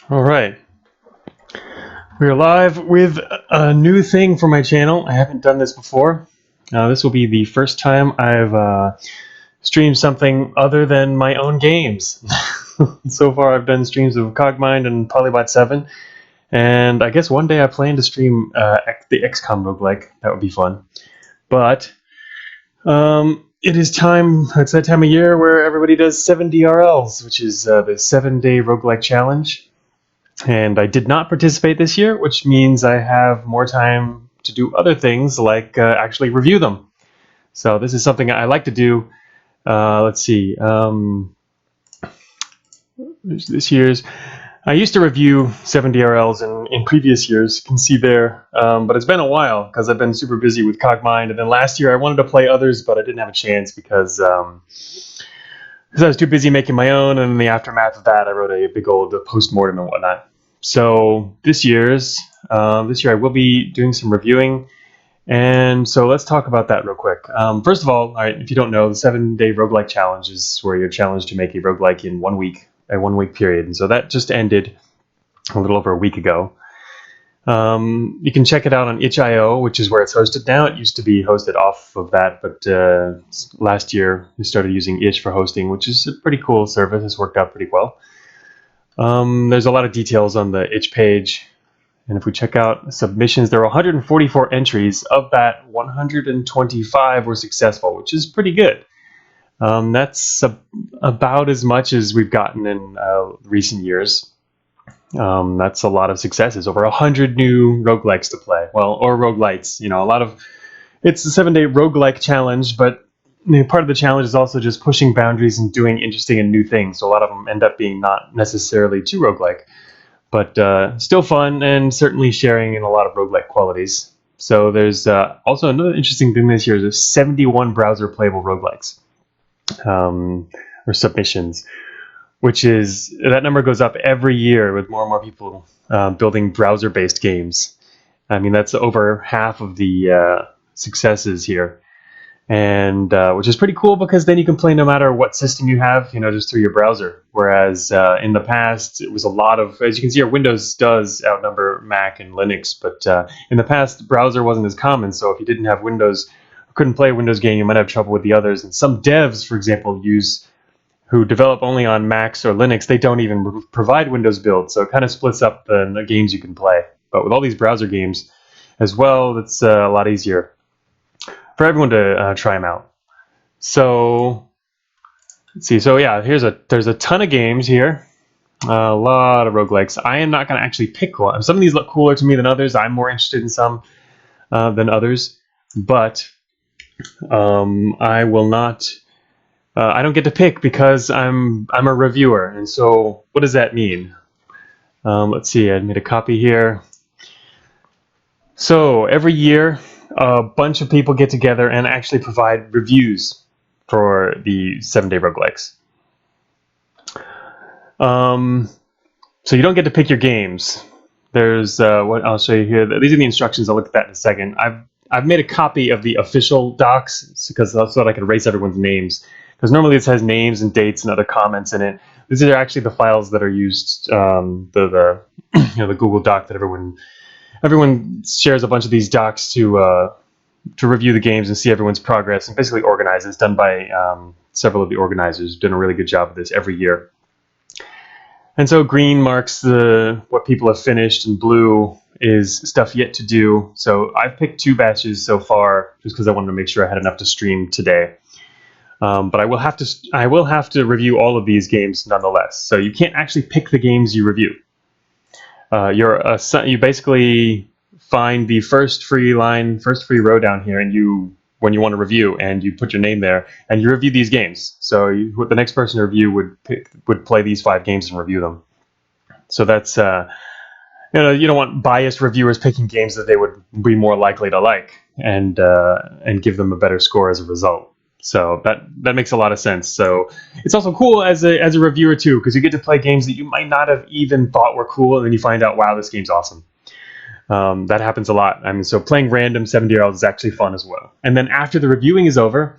All right, we're live with a new thing for my channel. I haven't done this before. This will be the first time I've streamed something other than my own games. So far, I've done streams of Cogmind and Polybot 7, and I guess one day I plan to stream the XCOM roguelike. That would be fun. But it is time. It's that time of year where everybody does 7 DRLs, which is the 7-day roguelike challenge. And I did not participate this year, which means I have more time to do other things like actually review them. So this is something I like to do. Let's see. This year's. I used to review 7DRLs in previous years. You can see there. But it's been a while because I've been super busy with Cogmind. And then last year I wanted to play others, but I didn't have a chance because I was too busy making my own. And in the aftermath of that, I wrote a big old post-mortem and whatnot. So this year I will be doing some reviewing, and so let's talk about that real quick. First of all, right, if you don't know, the 7-day roguelike challenge is where you're challenged to make a roguelike in 1 week, a 1 week period, and so that just ended a little over a week ago. You can check it out on itch.io, which is where it's hosted now. It used to be hosted off of that, but last year we started using itch for hosting, which is a pretty cool service. It's worked out pretty well. There's a lot of details on the itch page, and if we check out submissions, there are 144 entries. Of that, 125 were successful, which is pretty good. That's about as much as we've gotten in recent years. That's a lot of successes. Over 100 new roguelikes to play. Well, or roguelites. You know, it's a 7-day roguelike challenge, but part of the challenge is also just pushing boundaries and doing interesting and new things. So a lot of them end up being not necessarily too roguelike, but still fun and certainly sharing in a lot of roguelike qualities. So there's also another interesting thing this year is there's 71 browser playable roguelikes or submissions, which is that number goes up every year with more and more people building browser-based games. I mean, that's over half of the successes here. And which is pretty cool because then you can play no matter what system you have, just through your browser. Whereas in the past, it was a lot of, as you can see, our Windows does outnumber Mac and Linux, but in the past, browser wasn't as common. So if you didn't have Windows, or couldn't play a Windows game, you might have trouble with the others. And some devs, for example, who develop only on Macs or Linux, they don't even provide Windows builds. So it kind of splits up the games you can play. But with all these browser games as well, it's a lot easier for everyone to try them out. So let's see. So yeah, there's a ton of games here. A lot of roguelikes. I am not going to actually pick one. Some of these look cooler to me than others. I'm more interested in some than others. But I will not. I don't get to pick because I'm a reviewer. And so what does that mean? Let's see. I made a copy here. So every year, a bunch of people get together and actually provide reviews for the 7-day roguelikes. So you don't get to pick your games. There's what I'll show you here. These are the instructions. I'll look at that in a second. I've made a copy of the official docs because so that I can erase everyone's names. Because normally this has names and dates and other comments in it. These are actually the files that are used. The Google Doc that everyone shares a bunch of these docs to review the games and see everyone's progress and basically organize. It's done by several of the organizers. Done a really good job of this every year. And so green marks what people have finished, and blue is stuff yet to do. So I've picked 2 batches so far just because I wanted to make sure I had enough to stream today. But I will have to review all of these games nonetheless. So you can't actually pick the games you review. You basically find the first free row down here, and when you want to review, and you put your name there, and you review these games. So the next person to review would play these 5 games and review them. So that's you don't want biased reviewers picking games that they would be more likely to like, and give them a better score as a result. So that makes a lot of sense. So it's also cool as a reviewer too, because you get to play games that you might not have even thought were cool, and then you find out, wow, this game's awesome. That happens a lot. I mean, so playing random 7DRLs is actually fun as well. And then after the reviewing is over,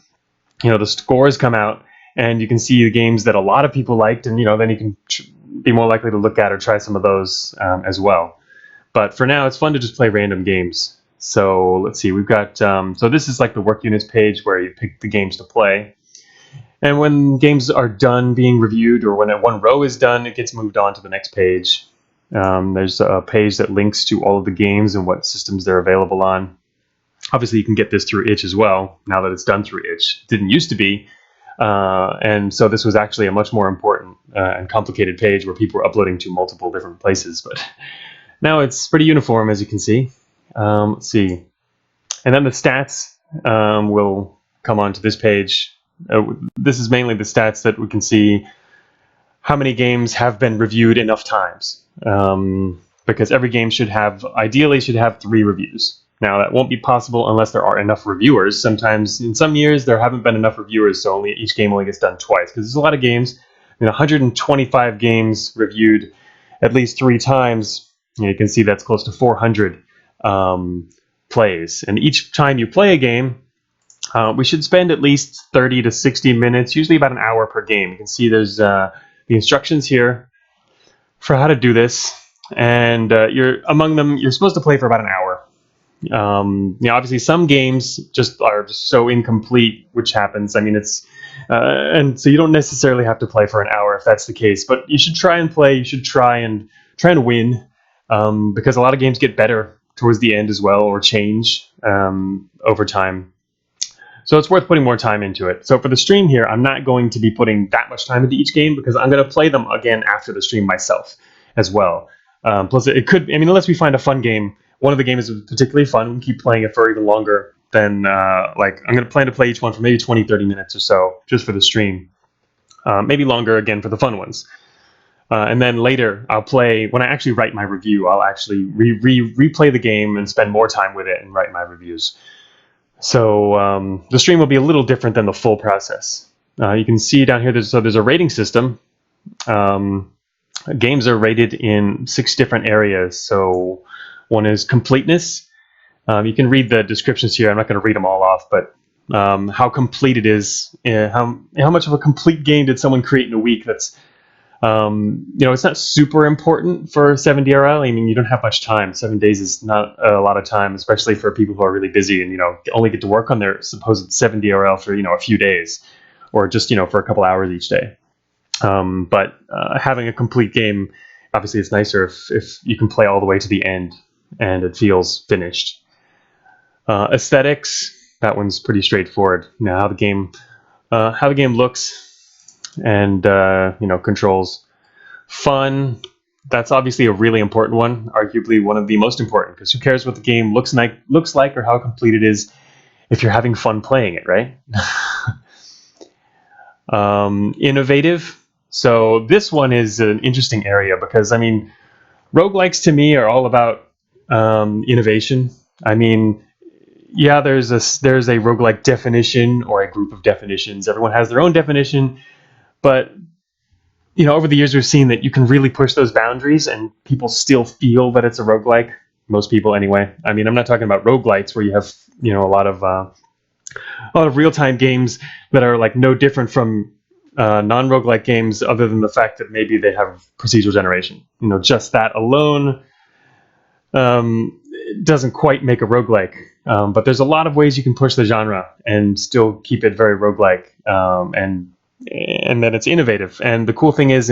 the scores come out, and you can see the games that a lot of people liked, and then you can be more likely to look at or try some of those as well. But for now, it's fun to just play random games. So let's see, we've got, so this is like the work units page where you pick the games to play. And when games are done being reviewed, or when one row is done, it gets moved on to the next page. There's a page that links to all of the games and what systems they're available on. Obviously, you can get this through itch as well, now that it's done through itch. It didn't used to be. And so this was actually a much more important and complicated page where people were uploading to multiple different places. But now it's pretty uniform, as you can see. Let's see. And then the stats will come onto this page. This is mainly the stats that we can see how many games have been reviewed enough times. Because every game ideally should have 3 reviews. Now, that won't be possible unless there are enough reviewers. Sometimes, in some years, there haven't been enough reviewers, so each game only gets done twice. Because there's a lot of games, 125 games reviewed at least 3 times. You can see that's close to 400 plays. And each time you play a game, we should spend at least 30 to 60 minutes, usually about an hour per game. You can see there's the instructions here for how to do this. And among them, you're supposed to play for about an hour. Obviously, some games are just so incomplete, which happens. I mean, and so you don't necessarily have to play for an hour if that's the case. But you should try and play. You should try and win, because a lot of games get better towards the end as well, or change over time. So it's worth putting more time into it. So for the stream here, I'm not going to be putting that much time into each game because I'm going to play them again after the stream myself as well. Plus, it could. I mean, unless we find a fun game. One of the games is particularly fun. We can keep playing it for even longer than, I'm going to plan to play each one for maybe 20, 30 minutes or so, just for the stream. Maybe longer, again, for the fun ones. And then later, when I actually write my review, I'll actually replay the game and spend more time with it and write my reviews. So the stream will be a little different than the full process. You can see down here, there's a rating system. Games are rated in 6 different areas. So one is completeness. You can read the descriptions here. I'm not going to read them all off, but how complete it is. How much of a complete game did someone create in a week? That's it's not super important for 7DRL. I mean, you don't have much time. 7 days is not a lot of time, especially for people who are really busy and only get to work on their supposed 7DRL for a few days, or just for a couple hours each day. But having a complete game, obviously, it's nicer if you can play all the way to the end and it feels finished. Aesthetics, that one's pretty straightforward. How the game looks and controls. Fun, that's obviously a really important one, arguably one of the most important, because who cares what the game looks like or how complete it is if you're having fun playing it, right? Innovative. So this one is an interesting area because, roguelikes to me are all about innovation. I mean, yeah, there's a roguelike definition or a group of definitions. Everyone has their own definition, but over the years we've seen that you can really push those boundaries and people still feel that it's a roguelike. Most people, anyway. I mean, I'm not talking about roguelites where you have a lot of real-time games that are like no different from non-roguelike games, other than the fact that maybe they have procedural generation. Just that alone doesn't quite make a roguelike. But there's a lot of ways you can push the genre and still keep it very roguelike, and that it's innovative. And the cool thing is,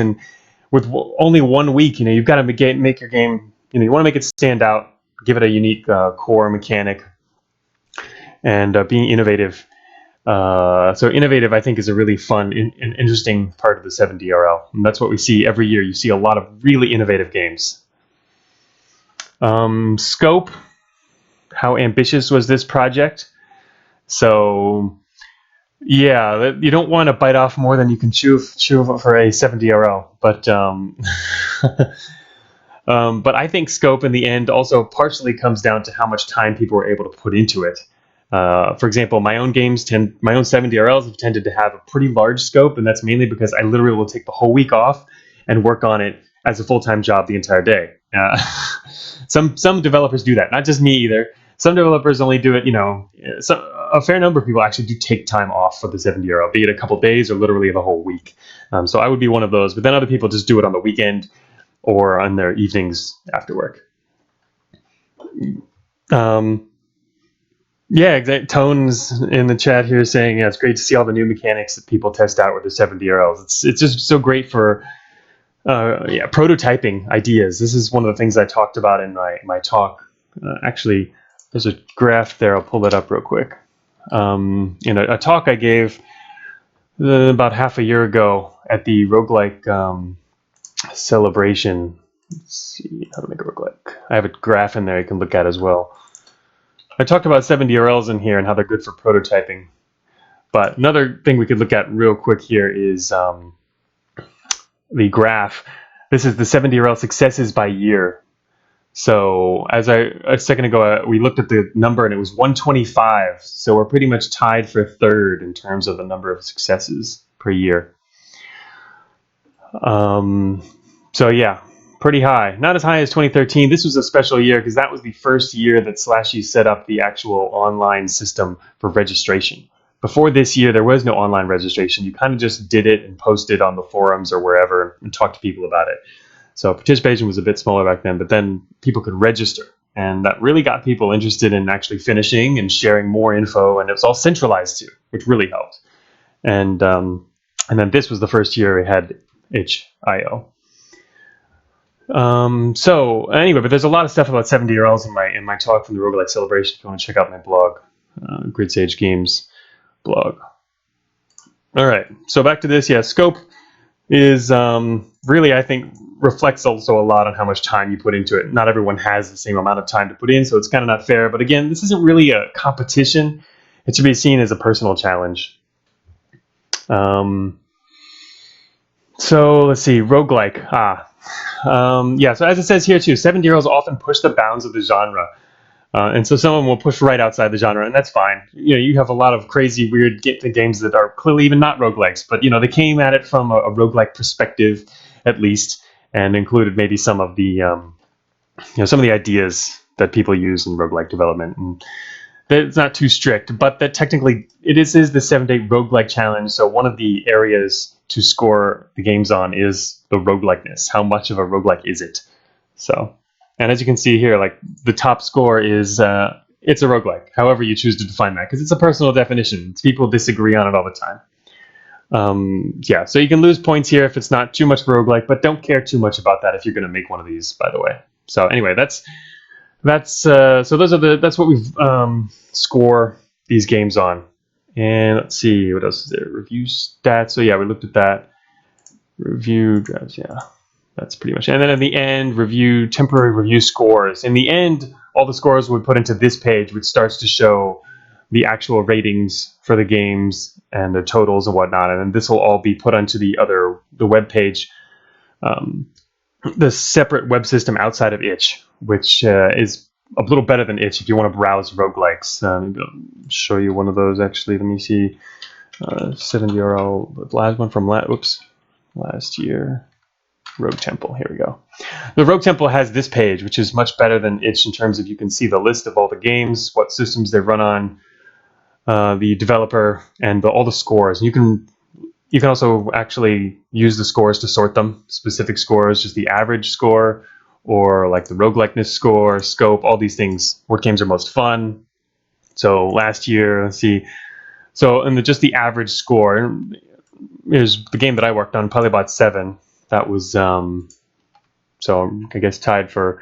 with only 1 week, you've got to make your game. You want to make it stand out, give it a unique core mechanic, and being innovative. So innovative, I think, is a really fun and interesting part of the 7DRL. And that's what we see every year. You see a lot of really innovative games. Scope. How ambitious was this project? So, yeah, you don't want to bite off more than you can chew for a 7DRL. But but I think scope in the end also partially comes down to how much time people were able to put into it. For example, my own 7DRLs have tended to have a pretty large scope, and that's mainly because I literally will take the whole week off and work on it as a full-time job the entire day. Some developers do that, not just me either. Some developers only do it, a fair number of people actually do take time off for the 70RL, be it a couple days or literally the whole week. So I would be one of those. But then other people just do it on the weekend or on their evenings after work. Yeah, exactly. Tones in the chat here saying, yeah, it's great to see all the new mechanics that people test out with the 70RLs. It's just so great for prototyping ideas. This is one of the things I talked about in my talk. Actually, there's a graph there. I'll pull it up real quick. In a talk I gave about half a year ago at the roguelike celebration. Let's see how to make a roguelike. I have a graph in there you can look at as well. I talked about 70RLs in here and how they're good for prototyping. But another thing we could look at real quick here is the graph. This is the 70RL successes by year. So as a second ago, we looked at the number and it was 125. So we're pretty much tied for third in terms of the number of successes per year. So yeah, pretty high. Not as high as 2013. This was a special year because that was the first year that Slashy set up the actual online system for registration. Before this year, there was no online registration. You kind of just did it and posted on the forums or wherever and talked to people about it. So participation was a bit smaller back then, but then people could register. And that really got people interested in actually finishing and sharing more info. And it was all centralized too, which really helped. And then this was the first year we had itch.io. So anyway, but there's a lot of stuff about 70RLs in my talk from the Roguelike Celebration. If you want to check out my blog, Grid Sage Games blog. All right, so back to this. Yeah, scope is really, I think, reflects also a lot on how much time you put into it. Not everyone has the same amount of time to put in, so it's kind of not fair. But again, this isn't really a competition. It should be seen as a personal challenge. So let's see, roguelike. Yeah, so as it says here too, 70RLs often push the bounds of the genre. And so some of them will push right outside the genre, and that's fine. You have a lot of crazy, weird games that are clearly even not roguelikes, but they came at it from a roguelike perspective, at least, and included maybe some of the some of the ideas that people use in roguelike development. And it's not too strict, but that technically it is the 7-day roguelike challenge. So one of the areas to score the games on is the roguelikeness. How much of a roguelike is it? So, and as you can see here, like the top score is it's a roguelike, however you choose to define that, because it's a personal definition. People disagree on it all the time. Yeah, so you can lose points here if it's not too much roguelike, but don't care too much about that if you're going to make one of these, by the way. So anyway, that's what we score these games on. And let's see, what else is there? Review stats. So yeah, we looked at that. Review drives, yeah. That's pretty much it. And then in the end, temporary review scores. In the end, all the scores would put into this page, which starts to show the actual ratings for the games and the totals and whatnot. And then this will all be put onto the web page, the separate web system outside of itch, which is a little better than itch if you want to browse roguelikes. I'll show you one of those actually. Let me see. 70RL, the last one from last year. Rogue Temple. Here we go. The Rogue Temple has this page, which is much better than itch in terms of you can see the list of all the games, what systems they run on, the developer, and all the scores. You can also actually use the scores to sort them. Specific scores, just the average score, or like the roguelikeness score, scope, all these things. What games are most fun? So last year, let's see. So just the average score is the game that I worked on, probably about 7. That was so I guess tied for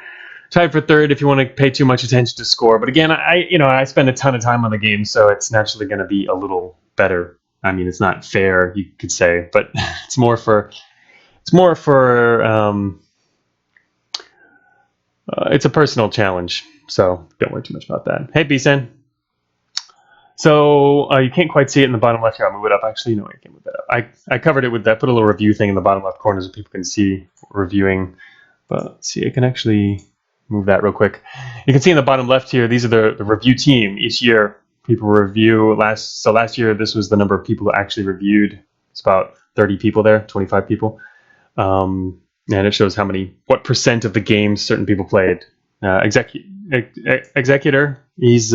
third if you want to pay too much attention to score. But again, I spend a ton of time on the game, so it's naturally going to be a little better. I mean, it's not fair, you could say, but it's more for it's a personal challenge. So don't worry too much about that. Hey, B-Sen. So you can't quite see it in the bottom left here. I'll move it up. Actually, no, I can't move that up. I covered it with that. Put a little review thing in the bottom left corner so people can see reviewing. But let's see, I can actually move that real quick. You can see in the bottom left here, these are the review team. Each year, people review. Last year, this was the number of people who actually reviewed. It's about 30 people there, 25 people. And it shows what percent of the games certain people played. Executor, he's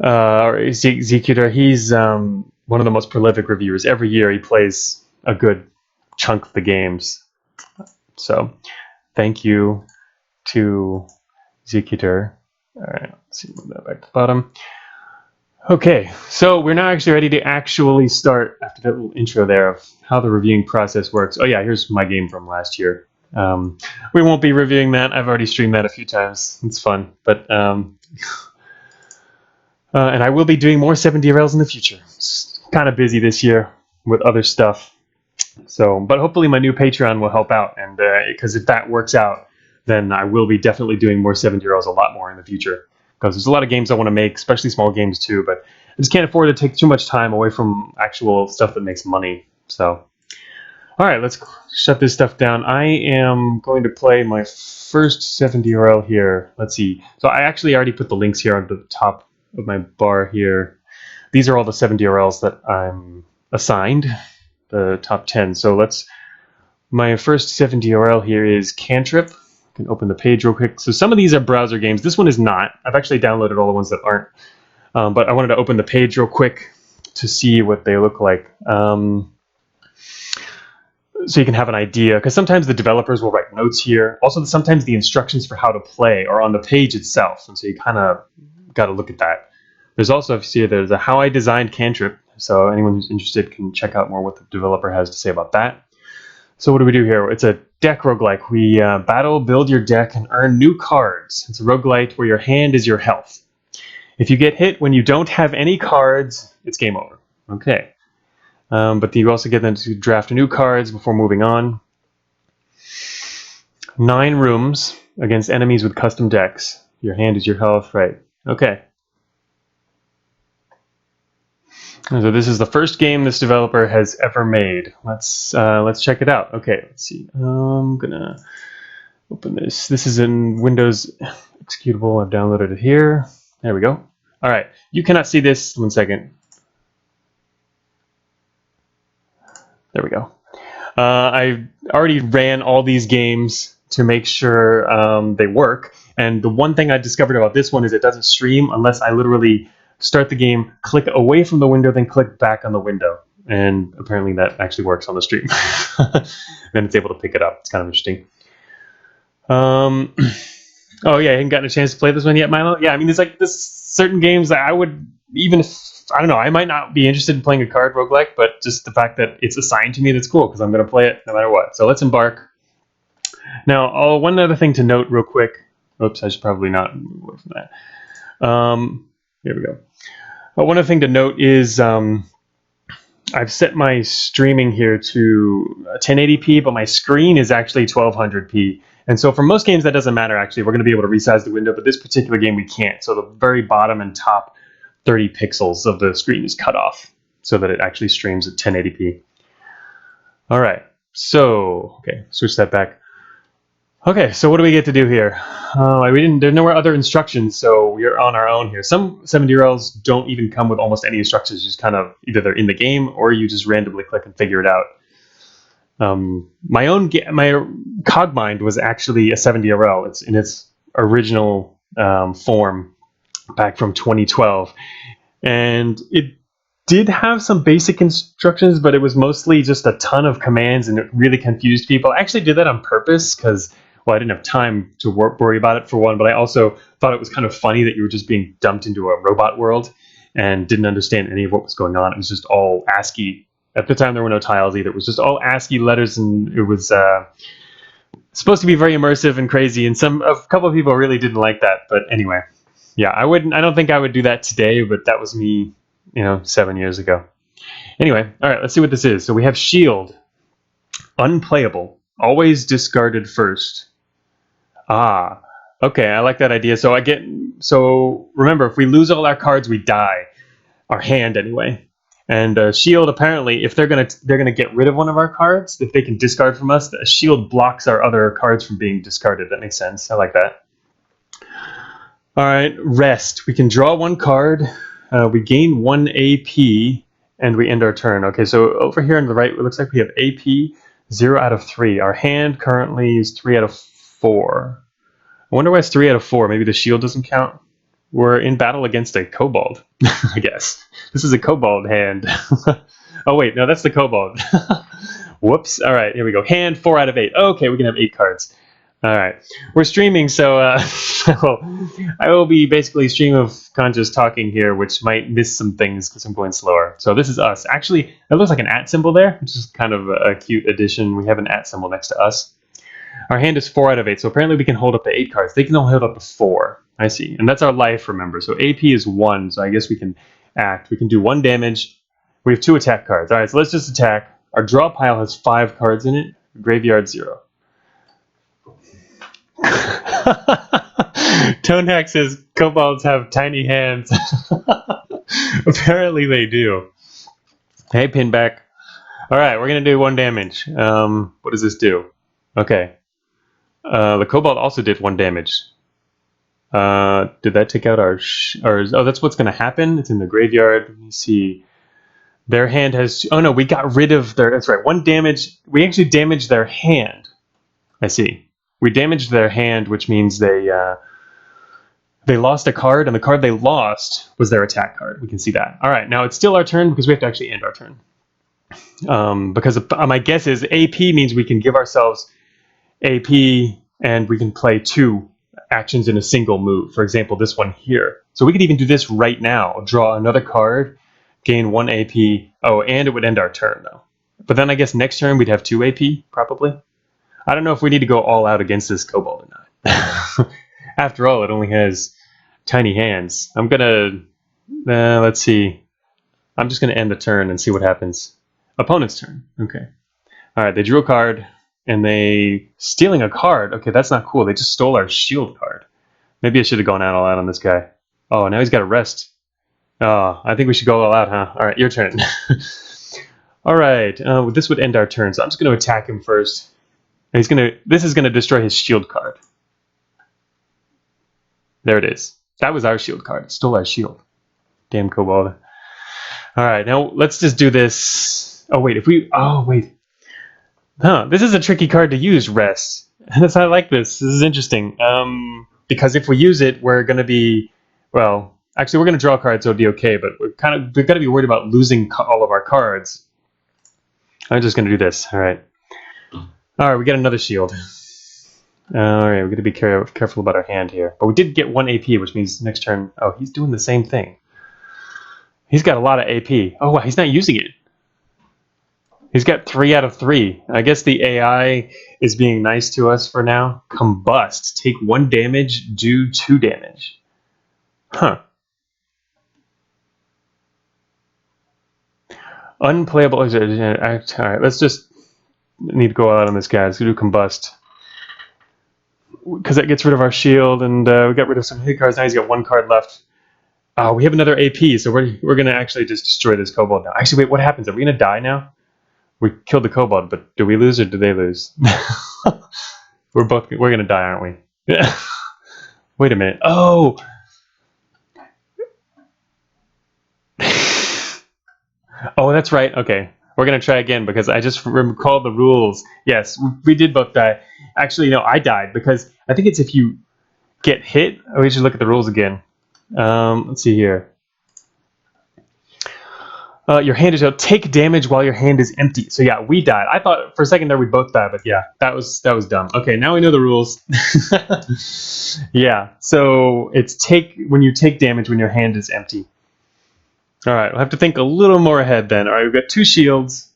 or Executor. He's one of the most prolific reviewers. Every year he plays a good chunk of the games. So thank you to Executor. All right, let's see, move that back to the bottom. Okay, so we're now actually ready to actually start after that little intro there of how the reviewing process works. Oh yeah, here's my game from last year. We won't be reviewing that. I've already streamed that a few times. It's fun, but and I will be doing more 70RLs in the future. It's kind of busy this year with other stuff. So, but hopefully my new Patreon will help out, and because if that works out, then I will be definitely doing more 70RLs a lot more in the future. Because there's a lot of games I want to make, especially small games too, but I just can't afford to take too much time away from actual stuff that makes money. So, all right, let's shut this stuff down. I am going to play my first 70RL here. Let's see. So I actually already put the links here on the top of my bar here. These are all the 70RLs that I'm assigned, the top 10. So my first 70RL here is Cantrip. I can open the page real quick. So some of these are browser games. This one is not. I've actually downloaded all the ones that aren't. But I wanted to open the page real quick to see what they look like. So you can have an idea. Because sometimes the developers will write notes here. Also, sometimes the instructions for how to play are on the page itself. And so you kind of got to look at that. There's also, if you see, there's a How I Designed Cantrip. So anyone who's interested can check out more what the developer has to say about that. So what do we do here? It's a deck roguelike. We battle, build your deck, and earn new cards. It's a roguelike where your hand is your health. If you get hit when you don't have any cards, it's game over. Okay. But you also get them to draft new cards before moving on. 9 rooms against enemies with custom decks. Your hand is your health, right? Okay. So this is the first game this developer has ever made. Let's check it out. Okay, let's see. I'm gonna open this. This is in Windows executable. I've downloaded it here. There we go. All right, you cannot see this. 1 second. There we go. I already ran all these games to make sure they work. And the one thing I discovered about this one is it doesn't stream unless I literally start the game, click away from the window, then click back on the window. And apparently that actually works on the stream. Then it's able to pick it up. It's kind of interesting. Oh yeah, I haven't gotten a chance to play this one yet, Milo? Yeah, I mean, there's like this certain games that I would, even if, I don't know, I might not be interested in playing a card roguelike, but just the fact that it's assigned to me, that's cool, because I'm going to play it no matter what. So let's embark. Now, one other thing to note real quick. Oops, I should probably not move away from that. Here we go. One other thing to note is I've set my streaming here to 1080p, but my screen is actually 1200p. And so for most games, that doesn't matter, actually. We're going to be able to resize the window, but this particular game, we can't. So the very bottom and top 30 pixels of the screen is cut off so that it actually streams at 1080p. All right. So, okay, switch that back. Okay, so what do we get to do here? There's no other instructions, so we're on our own here. Some 70RLs don't even come with almost any instructions. Just kind of either they're in the game or you just randomly click and figure it out. My Cogmind was actually a 70RL. It's in its original form back from 2012, and it did have some basic instructions, but it was mostly just a ton of commands, and it really confused people. I actually did that on purpose because, well, I didn't have time to worry about it for one, but I also thought it was kind of funny that you were just being dumped into a robot world and didn't understand any of what was going on. It was just all ASCII. At the time, there were no tiles either. It was just all ASCII letters, and it was supposed to be very immersive and crazy, and a couple of people really didn't like that. But anyway, yeah, I don't think I would do that today, but that was me, 7 years ago. Anyway, all right, let's see what this is. So we have Shield. Unplayable. Always discarded first. Ah, okay, I like that idea. So remember, if we lose all our cards, we die. Our hand, anyway. And Shield, apparently, if they're gonna get rid of one of our cards, if they can discard from us, the Shield blocks our other cards from being discarded. That makes sense. I like that. All right, Rest. We can draw 1 card. We gain 1 AP, and we end our turn. Okay, so over here on the right, it looks like we have AP 0 out of 3. Our hand currently is 3 out of 4. I wonder why it's 3 out of 4. Maybe the shield doesn't count. We're in battle against a kobold, I guess. This is a kobold hand. Oh, wait, no, that's the kobold. Whoops. All right, here we go. Hand 4 out of 8. Okay, we can have 8 cards. All right. We're streaming, so I will be basically stream of conscious talking here, which might miss some things because I'm going slower. So this is us. Actually, it looks like an @ symbol there, which is kind of a cute addition. We have an @ symbol next to us. Our hand is 4 out of 8, so apparently we can hold up to 8 cards. They can only hold up to 4. I see. And that's our life, remember. So AP is 1, so I guess we can act. We can do 1 damage. We have 2 attack cards. All right, so let's just attack. Our draw pile has 5 cards in it. Graveyard 0. Tonehack says kobolds have tiny hands. Apparently they do. Hey, Pinback. All right, we're going to do 1 damage. What does this do? Okay. The kobold also did 1 damage. Did that take out our... oh, that's what's going to happen. It's in the graveyard. Let me see. Their hand has... oh, no, we got rid of their... that's right. 1 damage. We actually damaged their hand. I see. We damaged their hand, which means they lost a card, and the card they lost was their attack card. We can see that. All right, now it's still our turn because we have to actually end our turn. Because my guess is AP means we can give ourselves AP and we can play 2 actions in a single move. For example, this one here. So we could even do this right now. Draw another card, gain 1 AP. Oh, and it would end our turn, though. But then I guess next turn we'd have 2 AP, probably. I don't know if we need to go all out against this kobold or not. After all, it only has tiny hands. I'm gonna... let's see. I'm just gonna end the turn and see what happens. Opponent's turn. Okay. Alright, they drew a card, and they... stealing a card? Okay, that's not cool. They just stole our shield card. Maybe I should have gone all out on this guy. Oh, now he's got a rest. Oh, I think we should go all out, huh? Alright, your turn. Alright, this would end our turn, so I'm just gonna attack him first. He's gonna... this is gonna destroy his shield card. There it is. That was our shield card. It stole our shield. Damn kobold. Alright, now let's just do this. Oh, wait, if we... oh, wait. Huh, this is a tricky card to use, rest. That's I like this. This is interesting. Because if we use it, we're going to be... well, actually, we're going to draw cards, so it'll be okay, but we've got to be worried about losing all of our cards. I'm just going to do this. Alright. Alright, we got another shield. Alright, we're going to be careful about our hand here. But we did get 1 AP, which means next turn... oh, he's doing the same thing. He's got a lot of AP. Oh, wow, he's not using it. He's got 3 out of 3. I guess the AI is being nice to us for now. Combust. Take 1 damage, do 2 damage. Huh. Unplayable... alright, let's just... need to go out on this guy. Let's do Combust. Because that gets rid of our shield, and we got rid of some hit cards. Now he's got 1 card left. We have another AP, so we're going to actually just destroy this kobold now. Actually, wait, what happens? Are we going to die now? We killed the kobold, but do we lose or do they lose? We're going to die, aren't we? Wait a minute. Oh! Oh, that's right. Okay. We're going to try again because I just recalled the rules. Yes, we did both die. Actually, no, I died because I think it's if you get hit. Oh, we should look at the rules again. Let's see here. Your hand is out. Take damage while your hand is empty. So yeah, we died. I thought for a second there we both died, but yeah, that was dumb. Okay, now we know the rules. Yeah, so it's when you take damage when your hand is empty. All right, we'll have to think a little more ahead then. All right, we've got 2 shields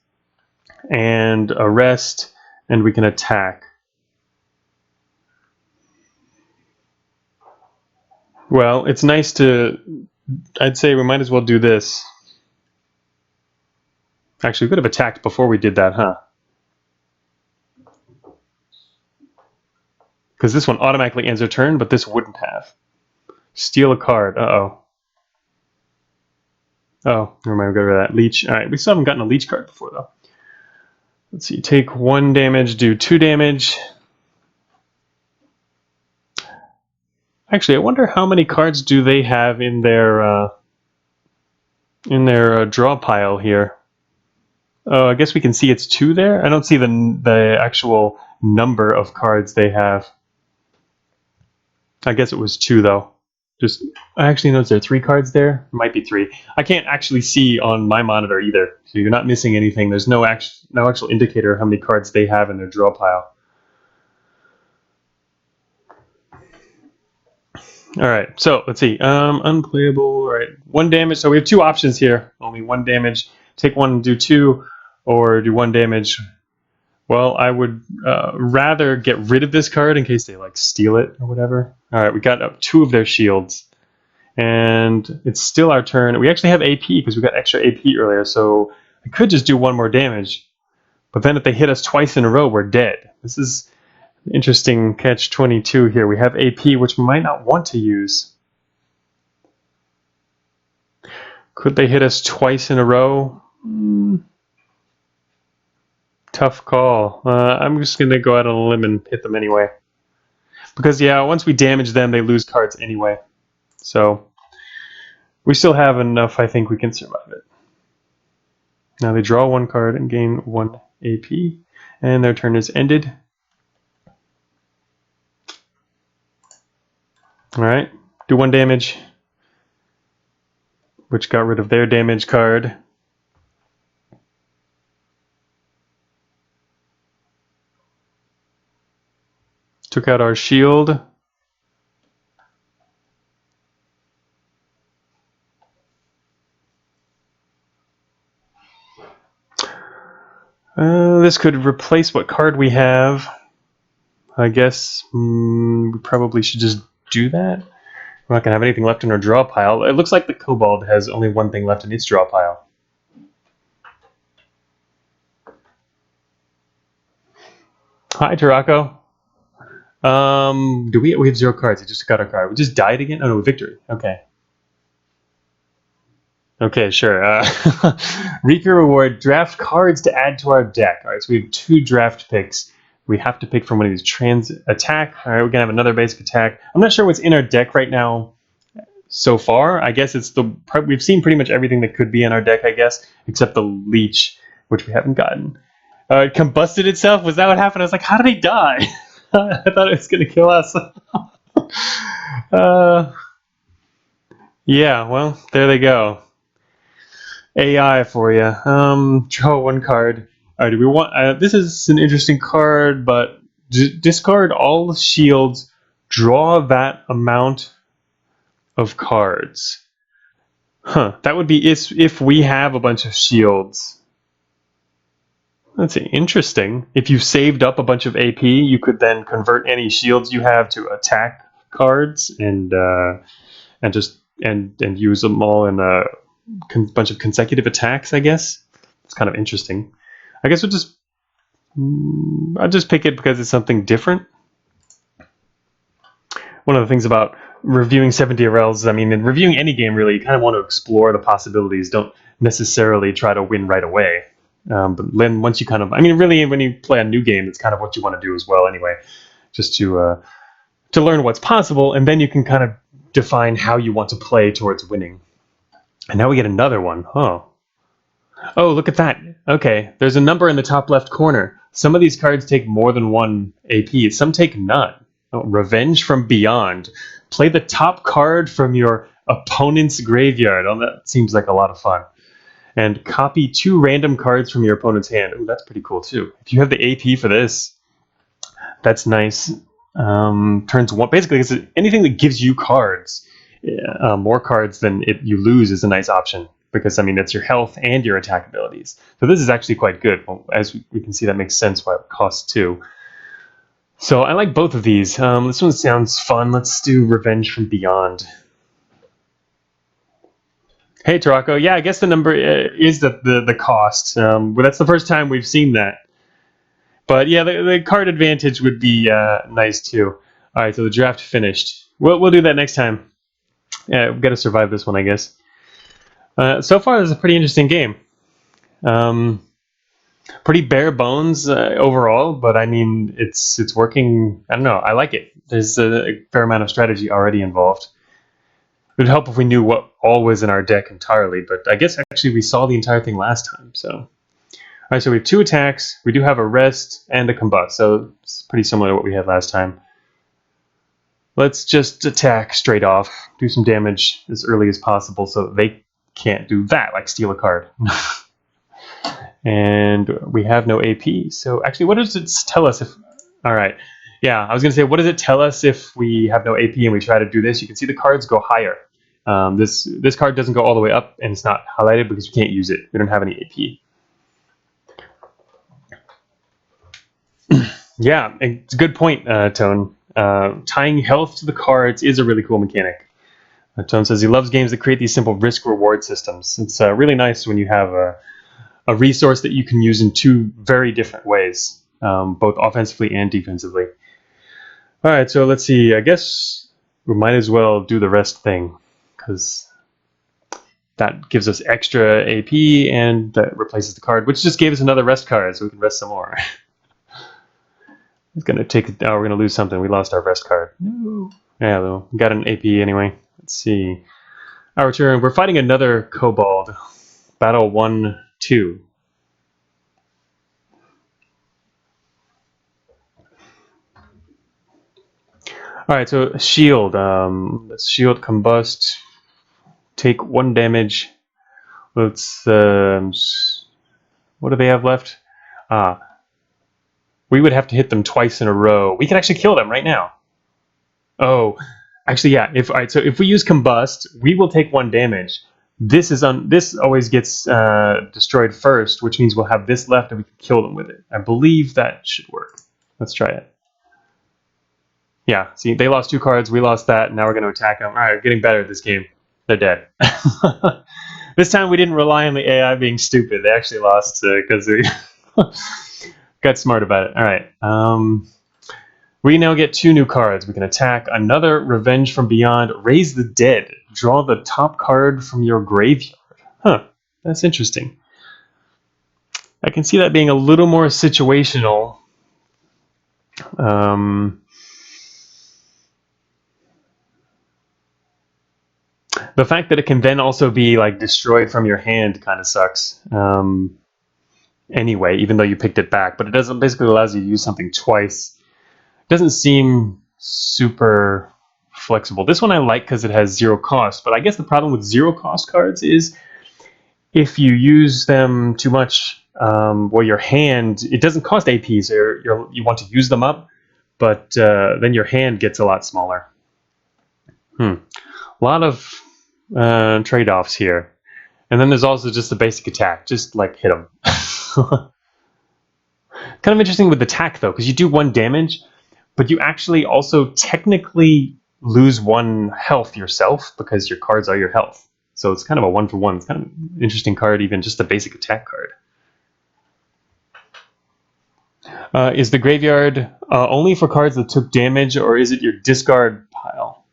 and a rest, and we can attack. Well, it's nice to... I'd say we might as well do this. Actually, we could have attacked before we did that, huh? Because this one automatically ends our turn, but this wouldn't have. Steal a card. Uh-oh. Oh, never mind, we'll get rid of that. Leech. Alright, we still haven't gotten a leech card before, though. Let's see, take 1 damage, do 2 damage. Actually, I wonder how many cards do they have in their draw pile here. Oh, I guess we can see it's 2 there. I don't see the actual number of cards they have. I guess it was 2, though. Just, I actually noticed there are 3 cards there. Might be 3. I can't actually see on my monitor either, so you're not missing anything. There's no actual indicator of how many cards they have in their draw pile. All right, so let's see. Unplayable. All right, 1 damage. So we have 2 options here. Only 1 damage. Take 1 and do 2, or do 1 damage. Well, I would rather get rid of this card in case they like steal it or whatever. All right, we got 2 of their shields, and it's still our turn. We actually have AP because we got extra AP earlier, so I could just do 1 more damage. But then if they hit us twice in a row, we're dead. This is an interesting catch-22 here. We have AP, which we might not want to use. Could they hit us twice in a row? Tough call. I'm just going to go out on a limb and hit them anyway. Because, yeah, once we damage them, they lose cards anyway. So, we still have enough, I think we can survive it. Now they draw 1 card and gain 1 AP. And their turn is ended. Alright, do 1 damage. Which got rid of their damage card. Took out our shield. This could replace what card we have. I guess we probably should just do that. We're not going to have anything left in our draw pile. It looks like the Kobold has only 1 thing left in its draw pile. Hi, Tarako. Do we have 0 cards? I just got our card. We just died again? Oh, no, victory. Okay. Okay, sure. Rika reward, draft cards to add to our deck. All right, so we have 2 draft picks. We have to pick from one of these trans attack. All right, we're gonna have another basic attack. I'm not sure what's in our deck right now so far. I guess it's we've seen pretty much everything that could be in our deck, I guess, except the leech, which we haven't gotten. It combusted itself. Was that what happened? I was like, how did he die? I thought it was gonna kill us. Yeah, well, there they go. AI for you. Draw 1 card. All right, do we want? This is an interesting card, but discard all shields. Draw that amount of cards. Huh? That would be if we have a bunch of shields. That's interesting. If you saved up a bunch of AP, you could then convert any shields you have to attack cards and use them all in a bunch of consecutive attacks, I guess. It's kind of interesting. I guess I'll just pick it because it's something different. One of the things about reviewing 7DRLs is, I mean, in reviewing any game, really, you kind of want to explore the possibilities. Don't necessarily try to win right away. But then once you kind of, I mean, really, when you play a new game, it's kind of what you want to do as well anyway, just to learn what's possible, and then you can kind of define how you want to play towards winning. And now we get another one. Oh, look at that. Okay, there's a number in the top left corner. Some of these cards take more than 1 AP. Some take none. Oh, Revenge from Beyond. Play the top card from your opponent's graveyard. Oh, that seems like a lot of fun. And copy 2 random cards from your opponent's hand. Oh, that's pretty cool too. If you have the AP for this, that's nice. Turns 1. Basically, it's anything that gives you cards. More cards than you lose is a nice option. Because, I mean, it's your health and your attack abilities. So this is actually quite good. Well, as we can see, that makes sense why it costs 2. So I like both of these. This one sounds fun. Let's do Revenge from Beyond. Hey, Tarako. Yeah, I guess the number is the cost. But that's the first time we've seen that. But yeah, the card advantage would be nice too. All right, so the draft finished. We'll do that next time. Yeah, we've got to survive this one, I guess. So far, this is a pretty interesting game. Pretty bare bones overall, but I mean, it's working. I don't know. I like it. There's a fair amount of strategy already involved. It would help if we knew what all was in our deck entirely, but I guess actually we saw the entire thing last time. So, all right. So we have 2 attacks. We do have a rest and a combust, so it's pretty similar to what we had last time. Let's just attack straight off, do some damage as early as possible so that they can't do that, like steal a card. And we have no AP. So actually, what does it tell us if... All right. Yeah, I was going to say, what does it tell us if we have no AP and we try to do this? You can see the cards go higher. This card doesn't go all the way up, and it's not highlighted because we can't use it. We don't have any AP. Yeah, it's a good point, Tone. Tying health to the cards is a really cool mechanic. Tone says he loves games that create these simple risk-reward systems. It's really nice when you have a resource that you can use in two very different ways, both offensively and defensively. All right, so let's see. I guess we might as well do the rest thing, because that gives us extra AP and that replaces the card, which just gave us another rest card, so we can rest some more. It's going to take... Oh, we're going to lose something. We lost our rest card. No. Yeah, though. We got an AP anyway. Let's see. Our turn. We're fighting another kobold. Battle 1-2. Alright, so shield. Let's shield combust. Take 1 damage. Let's... what do they have left? We would have to hit them twice in a row. We can actually kill them right now. Oh, actually, yeah. Alright, so if we use combust, we will take 1 damage. This always gets destroyed first, which means we'll have this left and we can kill them with it. I believe that should work. Let's try it. Yeah, see, they lost 2 cards, we lost that, and now we're going to attack them. All right, we're getting better at this game. They're dead. This time we didn't rely on the AI being stupid. They actually lost because they got smart about it. All right. We now get 2 new cards. We can attack another Revenge from Beyond, Raise the Dead. Draw the top card from your graveyard. Huh, that's interesting. I can see that being a little more situational. The fact that it can then also be like destroyed from your hand kind of sucks. Anyway, even though you picked it back, but it doesn't basically allows you to use something twice. It doesn't seem super flexible. This one I like because it has 0 cost, but I guess the problem with 0 cost cards is if you use them too much, well, your hand, it doesn't cost AP, so you want to use them up, but then your hand gets a lot smaller. A lot of trade-offs here. And then there's also just the basic attack, just like hit them. Kind of interesting with attack though, because you do 1 damage, but you actually also technically lose 1 health yourself because your cards are your health. So it's kind of a 1-for-1. It's kind of an interesting card, even just the basic attack card. Is the graveyard only for cards that took damage, or is it your discard pile?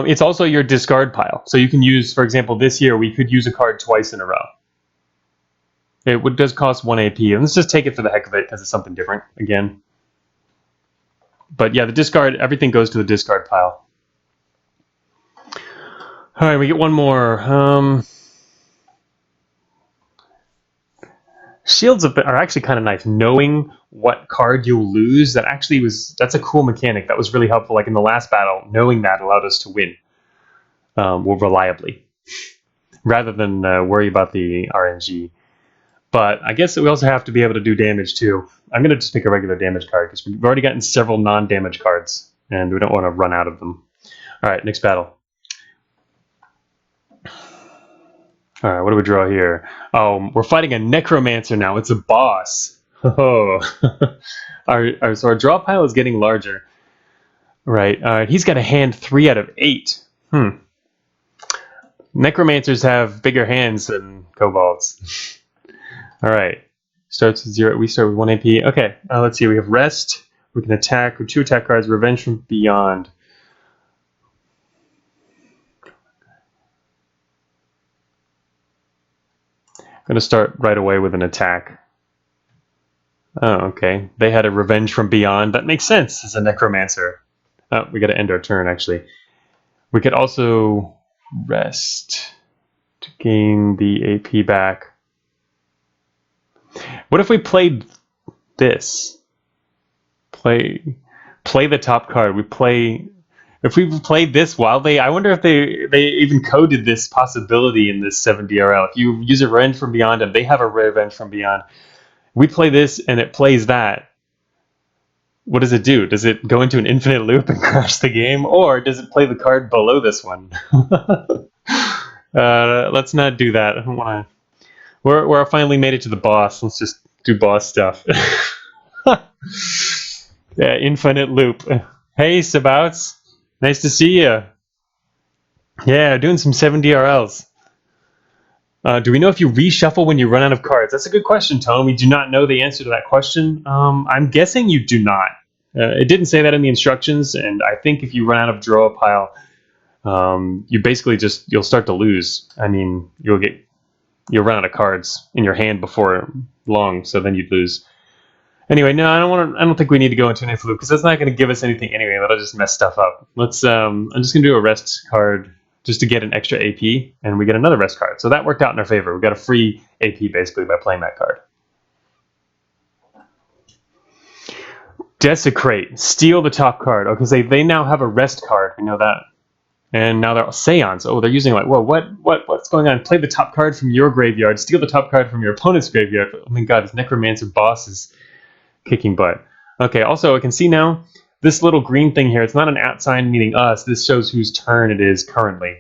It's also your discard pile. So you can use, for example, this year we could use a card twice in a row. It does cost 1 AP, and let's just take it for the heck of it because it's something different again. But yeah, the discard, everything goes to the discard pile. All right, we get 1 more. Shields are actually kind of nice. Knowing what card you'll lose, that's a cool mechanic. That was really helpful. Like in the last battle, knowing that allowed us to win more reliably, rather than worry about the RNG. But I guess we also have to be able to do damage too. I'm going to just pick a regular damage card because we've already gotten several non-damage cards, and we don't want to run out of them. All right, next battle. All right, what do we draw here? Oh, we're fighting a necromancer now. It's a boss. Oh, so our draw pile is getting larger. Right. All right. He's got a hand 3 out of 8. Necromancers have bigger hands than kobolds. All right. Starts with 0. We start with 1 AP. Okay. Let's see. We have rest. We can attack with 2 attack cards. Revenge from Beyond. I'm going to start right away with an attack. Oh, okay. They had a Revenge from Beyond. That makes sense as a necromancer. Oh, we got to end our turn, actually. We could also rest to gain the AP back. What if we played this? Play play the top card. We play. If we played this while I wonder if they even coded this possibility in this 7DRL. If you use a Revenge from Beyond and they have a Revenge from Beyond, we play this and it plays that. What does it do? Does it go into an infinite loop and crash the game, or does it play the card below this one? Let's not do that. I don't want to. We're finally made it to the boss. Let's just do boss stuff. Yeah, infinite loop. Hey, Sabouts. Nice to see you. Yeah, doing some 7DRLs. Do we know if you reshuffle when you run out of cards? That's a good question, Tom. We do not know the answer to that question. I'm guessing you do not. It didn't say that in the instructions, and I think if you run out of draw a pile, you basically you'll start to lose. I mean, you'll run out of cards in your hand before long, so then you'd lose. Anyway, no, I don't think we need to go into an infinite loop because that's not going to give us anything anyway. That'll just mess stuff up. Let's. I'm just going to do a rest card just to get an extra AP, and we get another rest card. So that worked out in our favor. We got a free AP basically by playing that card. Desecrate. Steal the top card. Okay, so they now have a rest card. We know that. And now they're Seance. Oh, they're using like, whoa, what's going on? Play the top card from your graveyard. Steal the top card from your opponent's graveyard. Oh my god, this Necromancer boss is kicking butt. Okay, also I can see now this little green thing here, it's not an @ sign meaning us. This shows whose turn it is currently.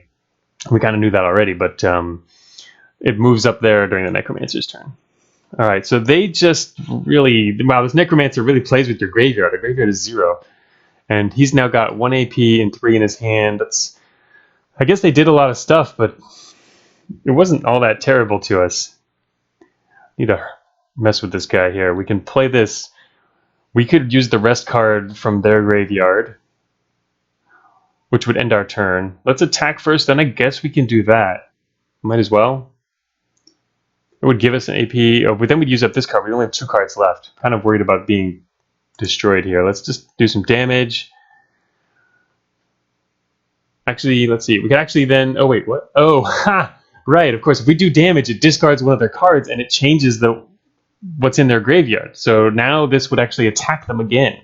We kind of knew that already, but it moves up there during the Necromancer's turn. All right, so they just really, wow, this Necromancer really plays with your graveyard. The graveyard is 0. And he's now got 1 AP and 3 in his hand. I guess they did a lot of stuff, but it wasn't all that terrible to us. Need to mess with this guy here. We can play this. We could use the rest card from their graveyard, which would end our turn. Let's attack first, then I guess we can do that. Might as well. It would give us an AP, but then we'd use up this card. We only have 2 cards left. Kind of worried about being destroyed here. Let's just do some damage. Actually, let's see. We could actually then... Oh, wait, what? Oh, ha! Right, of course. If we do damage, it discards one of their cards, and it changes what's in their graveyard. So now this would actually attack them again.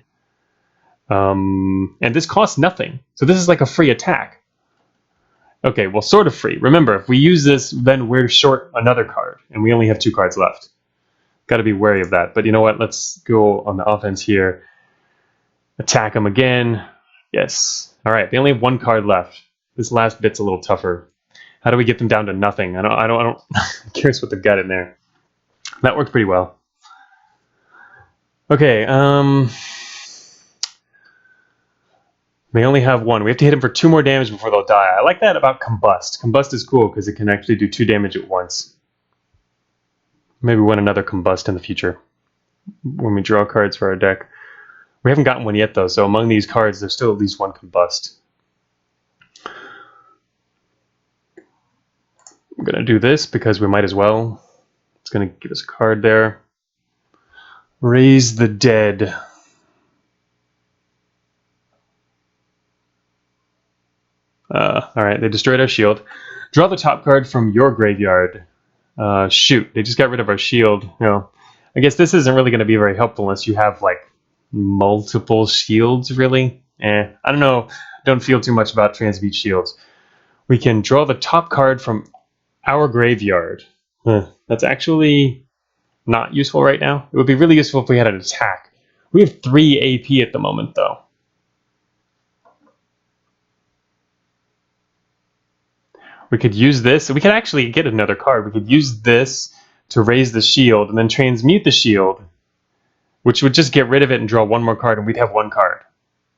And this costs nothing. So this is like a free attack. Okay, well, sort of free. Remember, if we use this, then we're short another card, and we only have 2 cards left. Got to be wary of that. But you know what? Let's go on the offense here. Attack them again. Yes. All right, they only have 1 card left. This last bit's a little tougher. How do we get them down to nothing? I don't I'm curious what they've got in there. That worked pretty well. Okay, they only have 1. We have to hit them for 2 more damage before they'll die. I like that about Combust. Combust is cool because it can actually do 2 damage at once. Maybe win another Combust in the future when we draw cards for our deck. We haven't gotten one yet, though, so among these cards, there's still at least 1 Combust. I'm going to do this because we might as well. It's going to give us a card there. Raise the Dead. Alright, they destroyed our shield. Draw the top card from your graveyard. Shoot, they just got rid of our shield. You know, I guess this isn't really going to be very helpful unless you have, like, multiple shields, really. I don't know. Don't feel too much about transmute shields. We can draw the top card from our graveyard. That's actually not useful right now. It would be really useful if we had an attack. We have 3 AP at the moment, though. We could use this. We could actually get another card. We could use this to raise the shield and then transmute the shield, which would just get rid of it and draw 1 more card, and we'd have 1 card.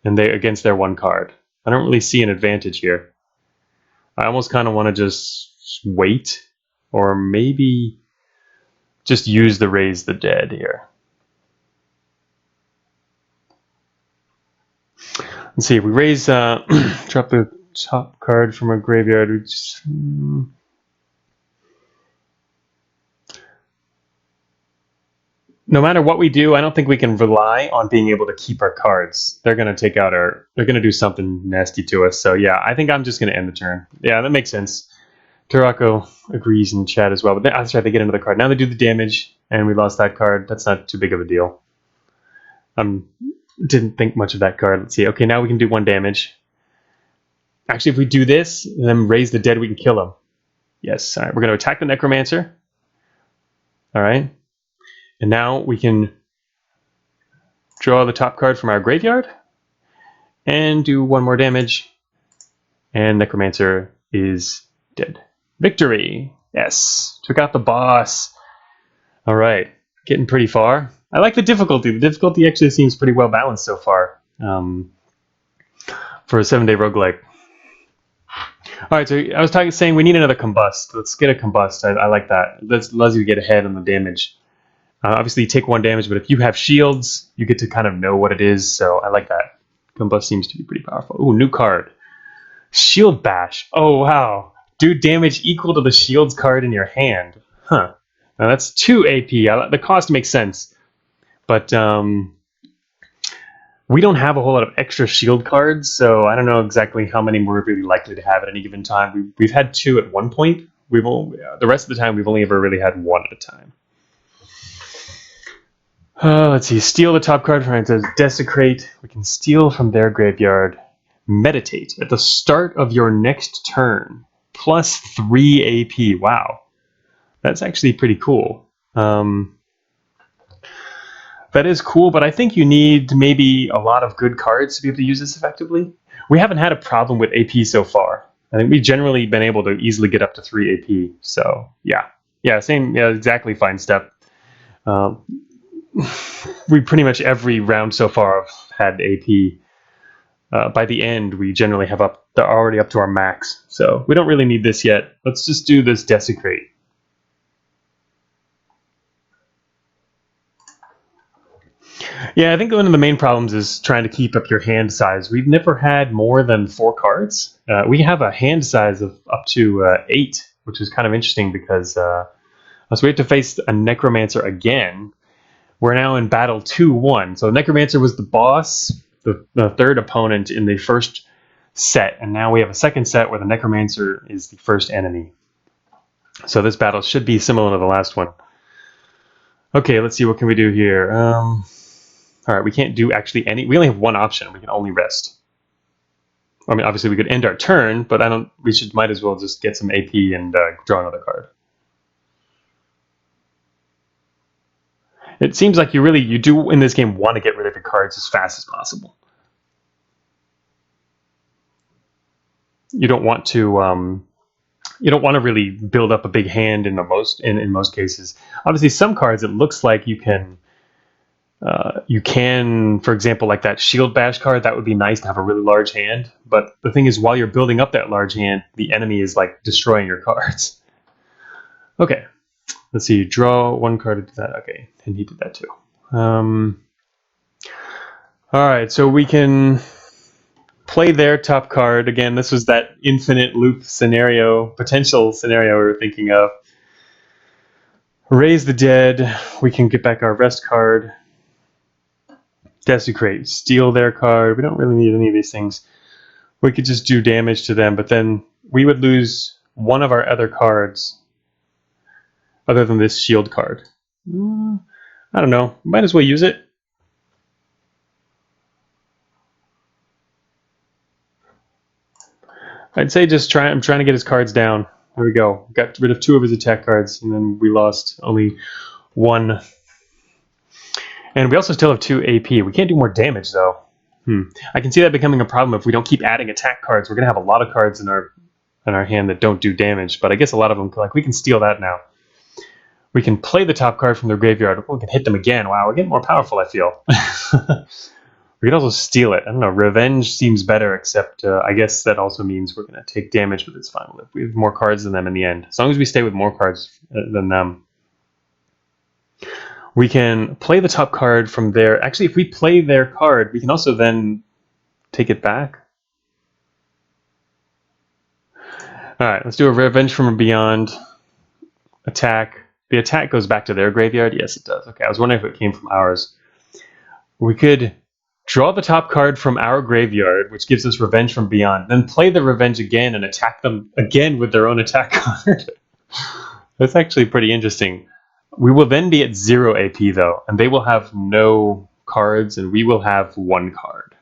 And they against their 1 card. I don't really see an advantage here. I almost kind of want to just wait, or maybe just use the Raise the Dead here. Let's see, if we raise, drop the top card from our graveyard. We just, no matter what we do, I don't think we can rely on being able to keep our cards. They're going to take out they're going to do something nasty to us. So yeah, I think I'm just going to end the turn. Yeah, that makes sense. Turako agrees in chat as well. But that's right, they get another card. Now they do the damage, and we lost that card. That's not too big of a deal. Didn't think much of that card. Let's see. Okay, now we can do 1 damage. Actually, if we do this and then raise the dead, we can kill him. Yes. All right, we're going to attack the Necromancer. All right. And now we can draw the top card from our graveyard and do 1 more damage. And Necromancer is dead. Victory. Yes. Took out the boss. All right. Getting pretty far. I like the difficulty. The difficulty actually seems pretty well balanced so far for a 7-day roguelike. All right, so I was saying we need another combust. Let's get a combust. I like that. That allows you to get ahead on the damage. Obviously, you take 1 damage, but if you have shields, you get to kind of know what it is. So I like that. Combust seems to be pretty powerful. Ooh, new card. Shield Bash. Oh, wow. Do damage equal to the shields card in your hand. Huh. Now that's 2 AP. The cost makes sense. But we don't have a whole lot of extra shield cards, so I don't know exactly how many we're really likely to have at any given time. We've had 2 at one point. The rest of the time, we've only ever really had 1 at a time. Let's see. Steal the top card from it. It says Desecrate. We can steal from their graveyard. Meditate. At the start of your next turn. Plus 3 AP. Wow. That's actually pretty cool. That is cool, but I think you need maybe a lot of good cards to be able to use this effectively. We haven't had a problem with AP so far. I think we've generally been able to easily get up to 3 AP. So, yeah. Yeah, same. Yeah, exactly. Fine step. We pretty much every round so far have had AP. By the end, we generally have already up to our max. So we don't really need this yet. Let's just do this Desecrate. Yeah, I think one of the main problems is trying to keep up your hand size. We've never had more than 4 cards. We have a hand size of up to 8, which is kind of interesting because so we have to face a Necromancer again. We're now in battle 2-1. So Necromancer was the boss, the 3rd opponent in the first set, and now we have a second set where the Necromancer is the first enemy. So this battle should be similar to the last one. Okay, let's see, what can we do here? All right, we can't do actually any. We only have 1 option. We can only rest. I mean, obviously we could end our turn, but might as well just get some AP and draw another card. It seems like you do in this game want to get rid of your cards as fast as possible. You don't want to really build up a big hand in most cases. Obviously, some cards it looks like you can, for example, like that Shield Bash card. That would be nice to have a really large hand. But the thing is, while you're building up that large hand, the enemy is like destroying your cards. Okay, let's see. Draw 1 card to do that. Okay, and he did that too. All right, so we can play their top card. Again, this was that infinite loop potential scenario we were thinking of. Raise the dead. We can get back our rest card. Desecrate. Steal their card. We don't really need any of these things. We could just do damage to them, but then we would lose 1 of our other cards other than this shield card. I don't know. Might as well use it. I'd say I'm trying to get his cards down. There we go. Got rid of 2 of his attack cards, and then we lost only 1. And we also still have 2 AP. We can't do more damage, though. I can see that becoming a problem if we don't keep adding attack cards. We're going to have a lot of cards in our hand that don't do damage, but I guess a lot of them, like, we can steal that now. We can play the top card from their graveyard. We can hit them again. Wow, we're getting more powerful, I feel. We can also steal it. I don't know. Revenge seems better, except I guess that also means we're going to take damage, but it's fine. We have more cards than them in the end. As long as we stay with more cards than them. We can play the top card from their... Actually, if we play their card, we can also then take it back. All right, let's do a Revenge from Beyond attack. The attack goes back to their graveyard? Yes, it does. Okay, I was wondering if it came from ours. We could draw the top card from our graveyard, which gives us Revenge from Beyond, then play the Revenge again and attack them again with their own attack card. That's actually pretty interesting. We will then be at 0 AP, though, and they will have no cards, and we will have 1 card.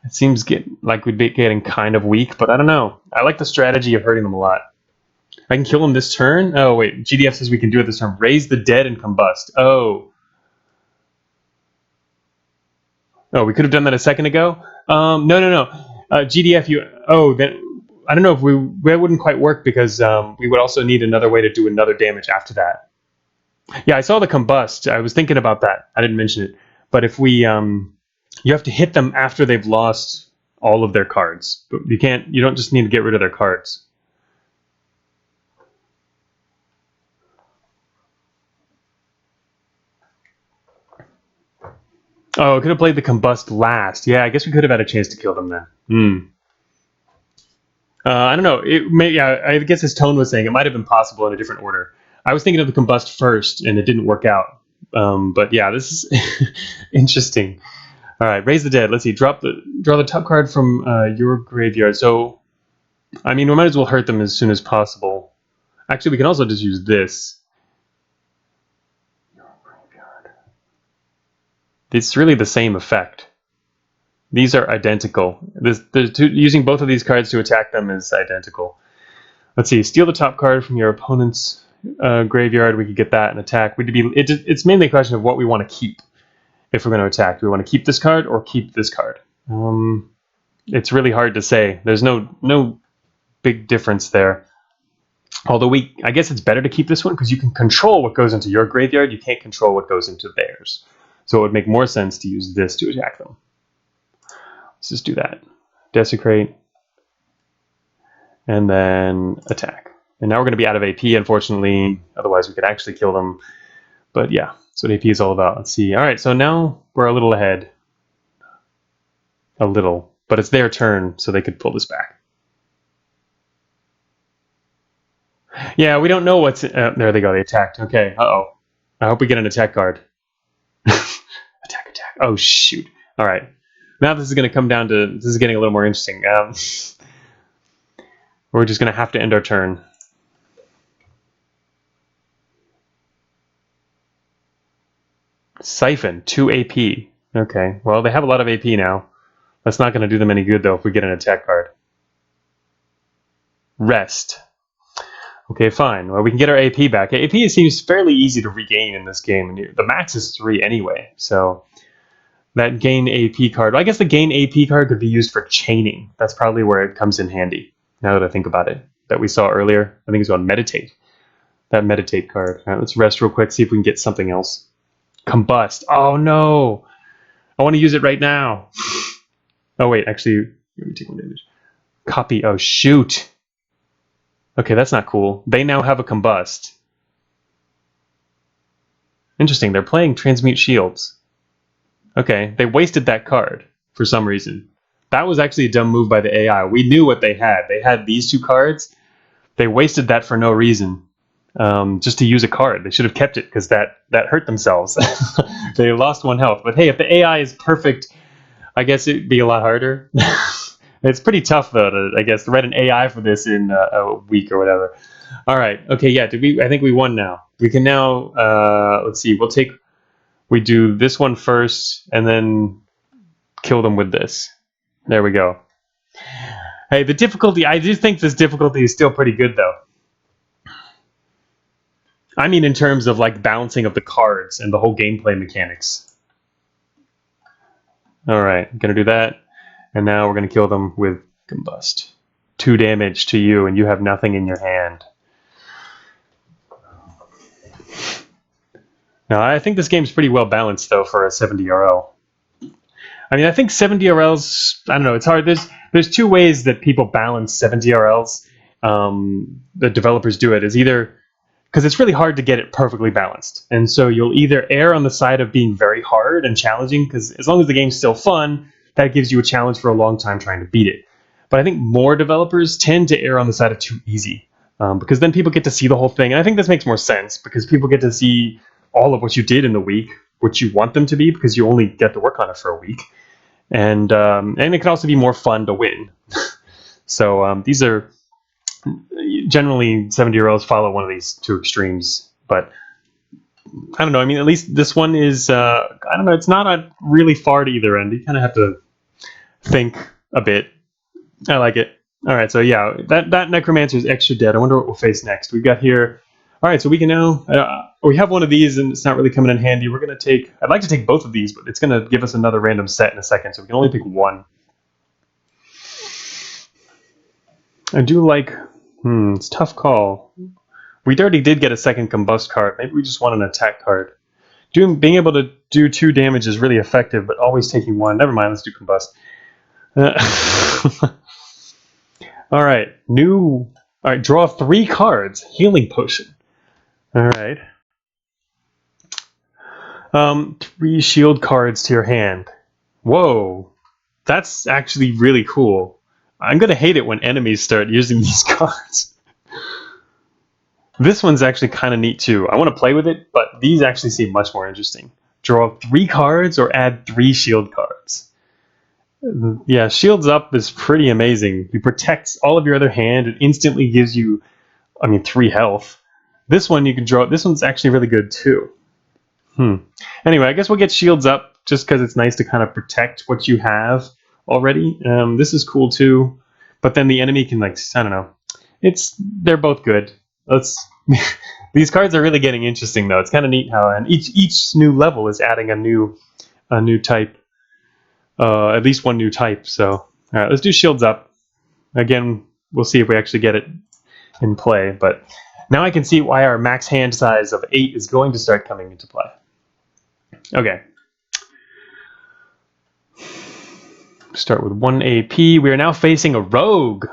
It seems like we'd be getting kind of weak, but I don't know. I like the strategy of hurting them a lot. I can kill them this turn? Oh, wait. GDF says we can do it this turn. Raise the dead and combust. Oh. Oh, we could have done that a second ago? No. GDF, you... Oh, then... I don't know if that wouldn't quite work because we would also need another way to do another damage after that. Yeah, I saw the combust. I was thinking about that. I didn't mention it. But if we... you have to hit them after they've lost all of their cards. But you don't just need to get rid of their cards. Oh, could have played the combust last. Yeah, I guess we could have had a chance to kill them then. I don't know. I guess his tone was saying it might have been possible in a different order. I was thinking of the combust first, and it didn't work out. But yeah, this is interesting. All right, raise the dead. Let's see. Draw the top card from your graveyard. So, I mean, we might as well hurt them as soon as possible. Actually, we can also just use this. It's really the same effect. These are identical. Using both of these cards to attack them is identical. Let's see. Steal the top card from your opponent's graveyard. We could get that and attack. It's mainly a question of what we want to keep if we're going to attack. Do we want to keep this card or keep this card? It's really hard to say. There's no big difference there. Although I guess it's better to keep this one because you can control what goes into your graveyard. You can't control what goes into theirs. So it would make more sense to use this to attack them. Let's just do that. Desecrate. And then attack. And now we're going to be out of AP, unfortunately. Otherwise, we could actually kill them. But yeah, that's what AP is all about. Let's see. All right, so now we're a little ahead. A little. But it's their turn, so they could pull this back. Yeah, we don't know what's... there they go. They attacked. Okay. Uh-oh. I hope we get an attack card. Attack. Oh, shoot. All right. Now this is going to come down to... This is getting a little more interesting. We're just going to have to end our turn. Siphon. 2 AP. Okay. Well, they have a lot of AP now. That's not going to do them any good, though, if we get an attack card. Rest. Okay, fine. Well, we can get our AP back. AP seems fairly easy to regain in this game. The max is 3 anyway, so that gain AP card... I guess the gain AP card could be used for chaining. That's probably where it comes in handy, now that I think about it, that we saw earlier. I think it's on Meditate. That Meditate card. All right, let's rest real quick, see if we can get something else. Combust. Oh, no! I want to use it right now. Oh, wait, actually, let me take one damage. Copy. Oh, shoot! Okay, that's not cool. They now have a combust. Interesting, they're playing Transmute Shields. Okay, they wasted that card for some reason. That was actually a dumb move by the AI. We knew what they had. They had these 2 cards. They wasted that for no reason. Just to use a card. They should have kept it because that hurt themselves. They lost 1 health. But hey, if the AI is perfect, I guess it'd be a lot harder. It's pretty tough, though, I guess, to write an AI for this in a week or whatever. All right. Okay, yeah, I think we won now. We can now, let's see, we do this one first, and then kill them with this. There we go. Hey, the difficulty, I do think this difficulty is still pretty good, though. I mean in terms of, like, balancing of the cards and the whole gameplay mechanics. All right, I'm going to do that. And now we're going to kill them with Combust. 2 damage to you, and you have nothing in your hand. Now, I think this game's pretty well balanced, though, for a 70RL. I mean, I think 70RLs, I don't know, it's hard. There's 2 ways that people balance 70RLs. The developers do it is either... Because it's really hard to get it perfectly balanced. And so you'll either err on the side of being very hard and challenging, because as long as the game's still fun, that gives you a challenge for a long time trying to beat it. But I think more developers tend to err on the side of too easy, because then people get to see the whole thing. And I think this makes more sense, because people get to see all of what you did in the week, what you want them to be, because you only get to work on it for a week. And it can also be more fun to win. So these are... Generally, 70RLs follow one of these 2 extremes, but I don't know. I mean, at least this one is, I don't know, it's not a really far to either end. You kind of have to think a bit. I like it. All right, so yeah, that Necromancer is extra dead. I wonder what we'll face next. We've got here. All right, so we can now, we have one of these and it's not really coming in handy. We're going to take, I'd like to take both of these, but it's going to give us another random set in a second, so we can only pick one. I do like, it's a tough call. We already did get a second Combust card. Maybe we just want an attack card. Being able to do 2 damage is really effective, but always taking 1. Never mind, let's do Combust. All right, all right, draw 3 cards. Healing Potion. All right. 3 shield cards to your hand. Whoa, that's actually really cool. I'm gonna hate it when enemies start using these cards. This one's actually kind of neat too. I want to play with it, but these actually seem much more interesting. Draw 3 cards or add 3 shield cards. Yeah, shields up is pretty amazing. You protect all of your other hand. It instantly gives you, 3 health. This one you can draw. This one's actually really good too. Anyway, I guess we'll get shields up just because it's nice to kind of protect what you have already. This is cool too, but then the enemy can, like, I don't know. They're both good. These cards are really getting interesting though. It's kind of neat how, and each new level is adding a new type, at least one new type. So all right, let's do shields up. Again, we'll see if we actually get it in play. But now I can see why our max hand size of 8 is going to start coming into play. Okay. Start with 1 AP. We are now facing a rogue.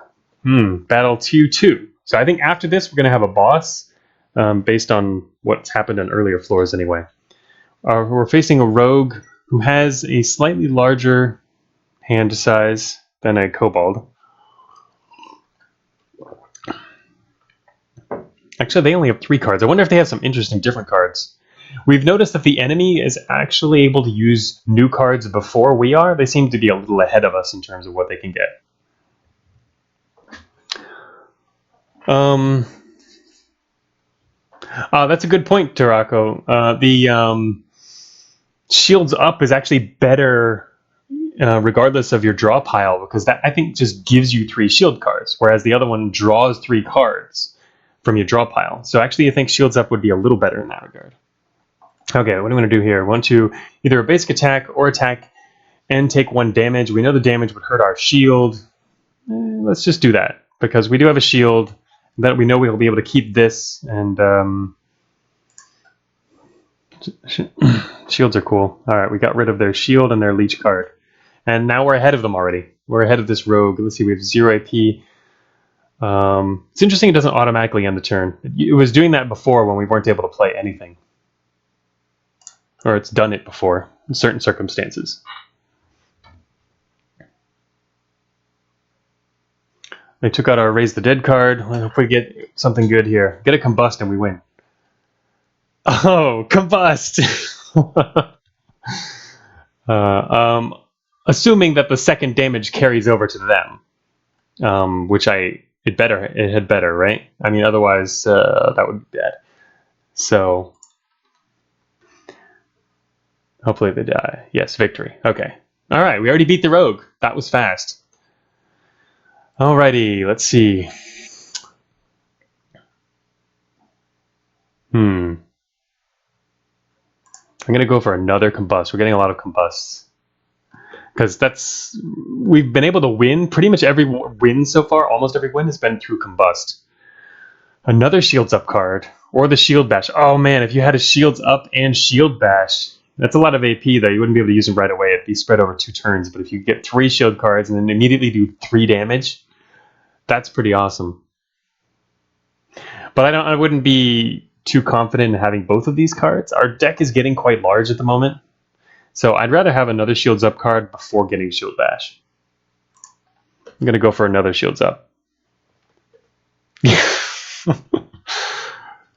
Battle 2/2. So I think after this we're going to have a boss, based on what's happened on earlier floors anyway. We're facing a rogue who has a slightly larger hand size than a kobold. Actually, they only have 3 cards. I wonder if they have some interesting different cards. We've noticed that the enemy is actually able to use new cards before we are. They seem to be a little ahead of us in terms of what they can get. That's a good point, Tarako. The shields up is actually better regardless of your draw pile, because that, I think, just gives you 3 shield cards, whereas the other one draws 3 cards from your draw pile. So actually I think shields up would be a little better in that regard. Okay, what do we want to do here? We want to either a basic attack or attack and take 1 damage. We know the damage would hurt our shield. Let's just do that, because we do have a shield that we know we'll be able to keep this, and shields are cool. All right, we got rid of their shield and their leech card, and now we're ahead of them already. We're ahead of this rogue. Let's see, we have 0 AP. It's interesting it doesn't automatically end the turn. It was doing that before when we weren't able to play anything, or it's done it before in certain circumstances. They took out our Raise the Dead card. If we get something good here, get a Combust and we win. Oh, Combust! Assuming that the second damage carries over to them, which it had better, right? I mean, otherwise that would be bad. So hopefully they die. Yes, victory. Okay. All right, we already beat the rogue. That was fast. Alrighty, let's see. I'm gonna go for another Combust. We're getting a lot of Combusts, because we've been able to win pretty much every win so far. Almost every win has been through Combust. Another Shields Up card, or the Shield Bash. Oh man, if you had a Shields Up and Shield Bash, that's a lot of AP though. You wouldn't be able to use them right away. It'd be spread over 2 turns. But if you get 3 shield cards and then immediately do 3 damage, that's pretty awesome. But I wouldn't be too confident in having both of these cards. Our deck is getting quite large at the moment, so I'd rather have another Shields Up card before getting Shield Bash. I'm gonna go for another Shields Up.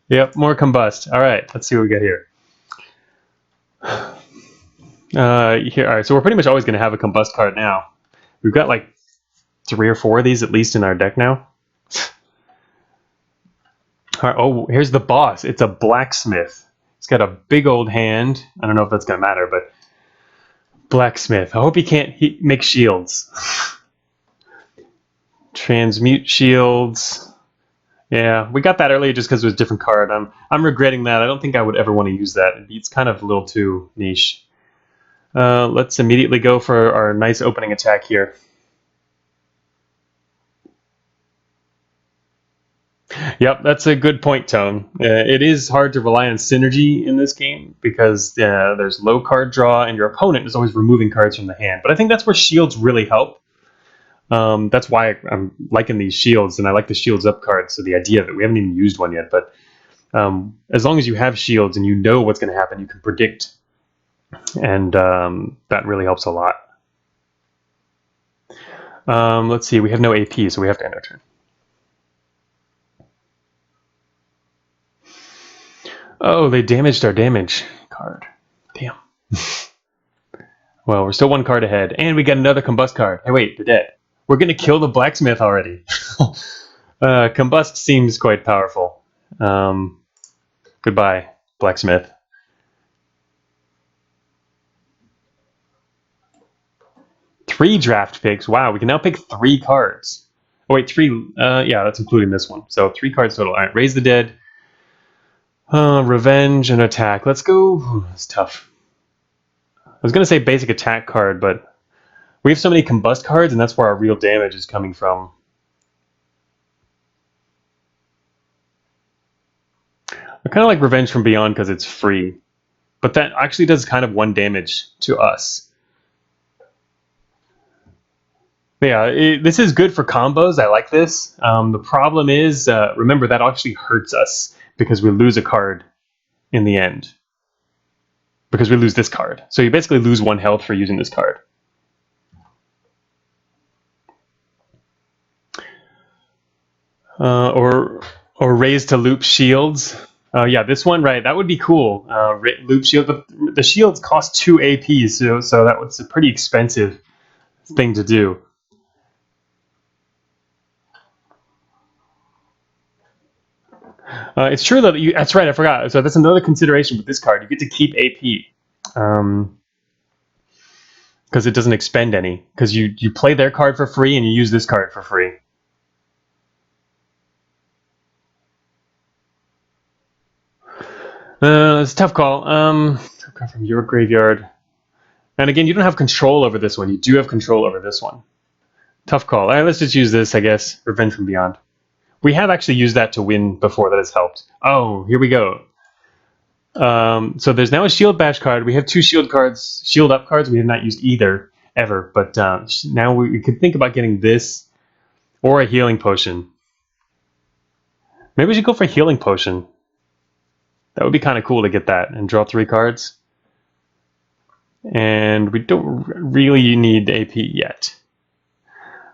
Yep, more Combust. All right, let's see what we get here. All right, so we're pretty much always gonna have a Combust card now. We've got like 3 or 4 of these at least in our deck now. All right, oh, here's the boss. It's a blacksmith. It's got a big old hand. I don't know if that's going to matter, but blacksmith. I hope he can't make shields. Transmute shields. Yeah, we got that earlier just because it was a different card. I'm regretting that. I don't think I would ever want to use that. It's kind of a little too niche. Let's immediately go for our nice opening attack here. Yep, that's a good point, Tone. It is hard to rely on synergy in this game because there's low card draw and your opponent is always removing cards from the hand. But I think that's where shields really help. That's why I'm liking these shields, and I like the shields up cards. So the idea of it, we haven't even used one yet, but as long as you have shields and you know what's going to happen, you can predict, and that really helps a lot. Let's see, we have no AP, so we have to end our turn. Oh, they damaged our damage card. Damn. Well, we're still one card ahead, and we got another combust card. Hey, wait, they're dead. We're going to kill the blacksmith already. Combust seems quite powerful. Goodbye, blacksmith. Three draft picks. Wow, we can now pick 3 cards. Oh, wait, 3. Yeah, that's including this one. So 3 cards total. All right, raise the dead. Revenge and attack. Let's go. It's tough. I was going to say basic attack card, but we have so many combust cards, and that's where our real damage is coming from. I kind of like Revenge from Beyond because it's free, but that actually does kind of 1 damage to us. Yeah, this is good for combos. I like this. The problem is, remember, that actually hurts us because we lose a card in the end. Because we lose this card. So you basically lose 1 health for using this card. Or raise to loop shields. Yeah, this one, right? That would be cool. Loop shield, but the shields cost 2 APs, so that was a pretty expensive thing to do. It's true that that's right. I forgot. So that's another consideration with this card. You get to keep AP because it doesn't expend any. Because you play their card for free and you use this card for free. It's a tough call. From your graveyard. And again, you don't have control over this one. You do have control over this one. Tough call. All right, let's just use this, I guess. Revenge from Beyond. We have actually used that to win before. That has helped. Oh, here we go. So there's now a shield bash card. We have 2 shield cards, shield up cards. We have not used either ever, but now we could think about getting this or a healing potion. Maybe we should go for a healing potion. That would be kind of cool to get that and draw 3 cards. And we don't really need AP yet.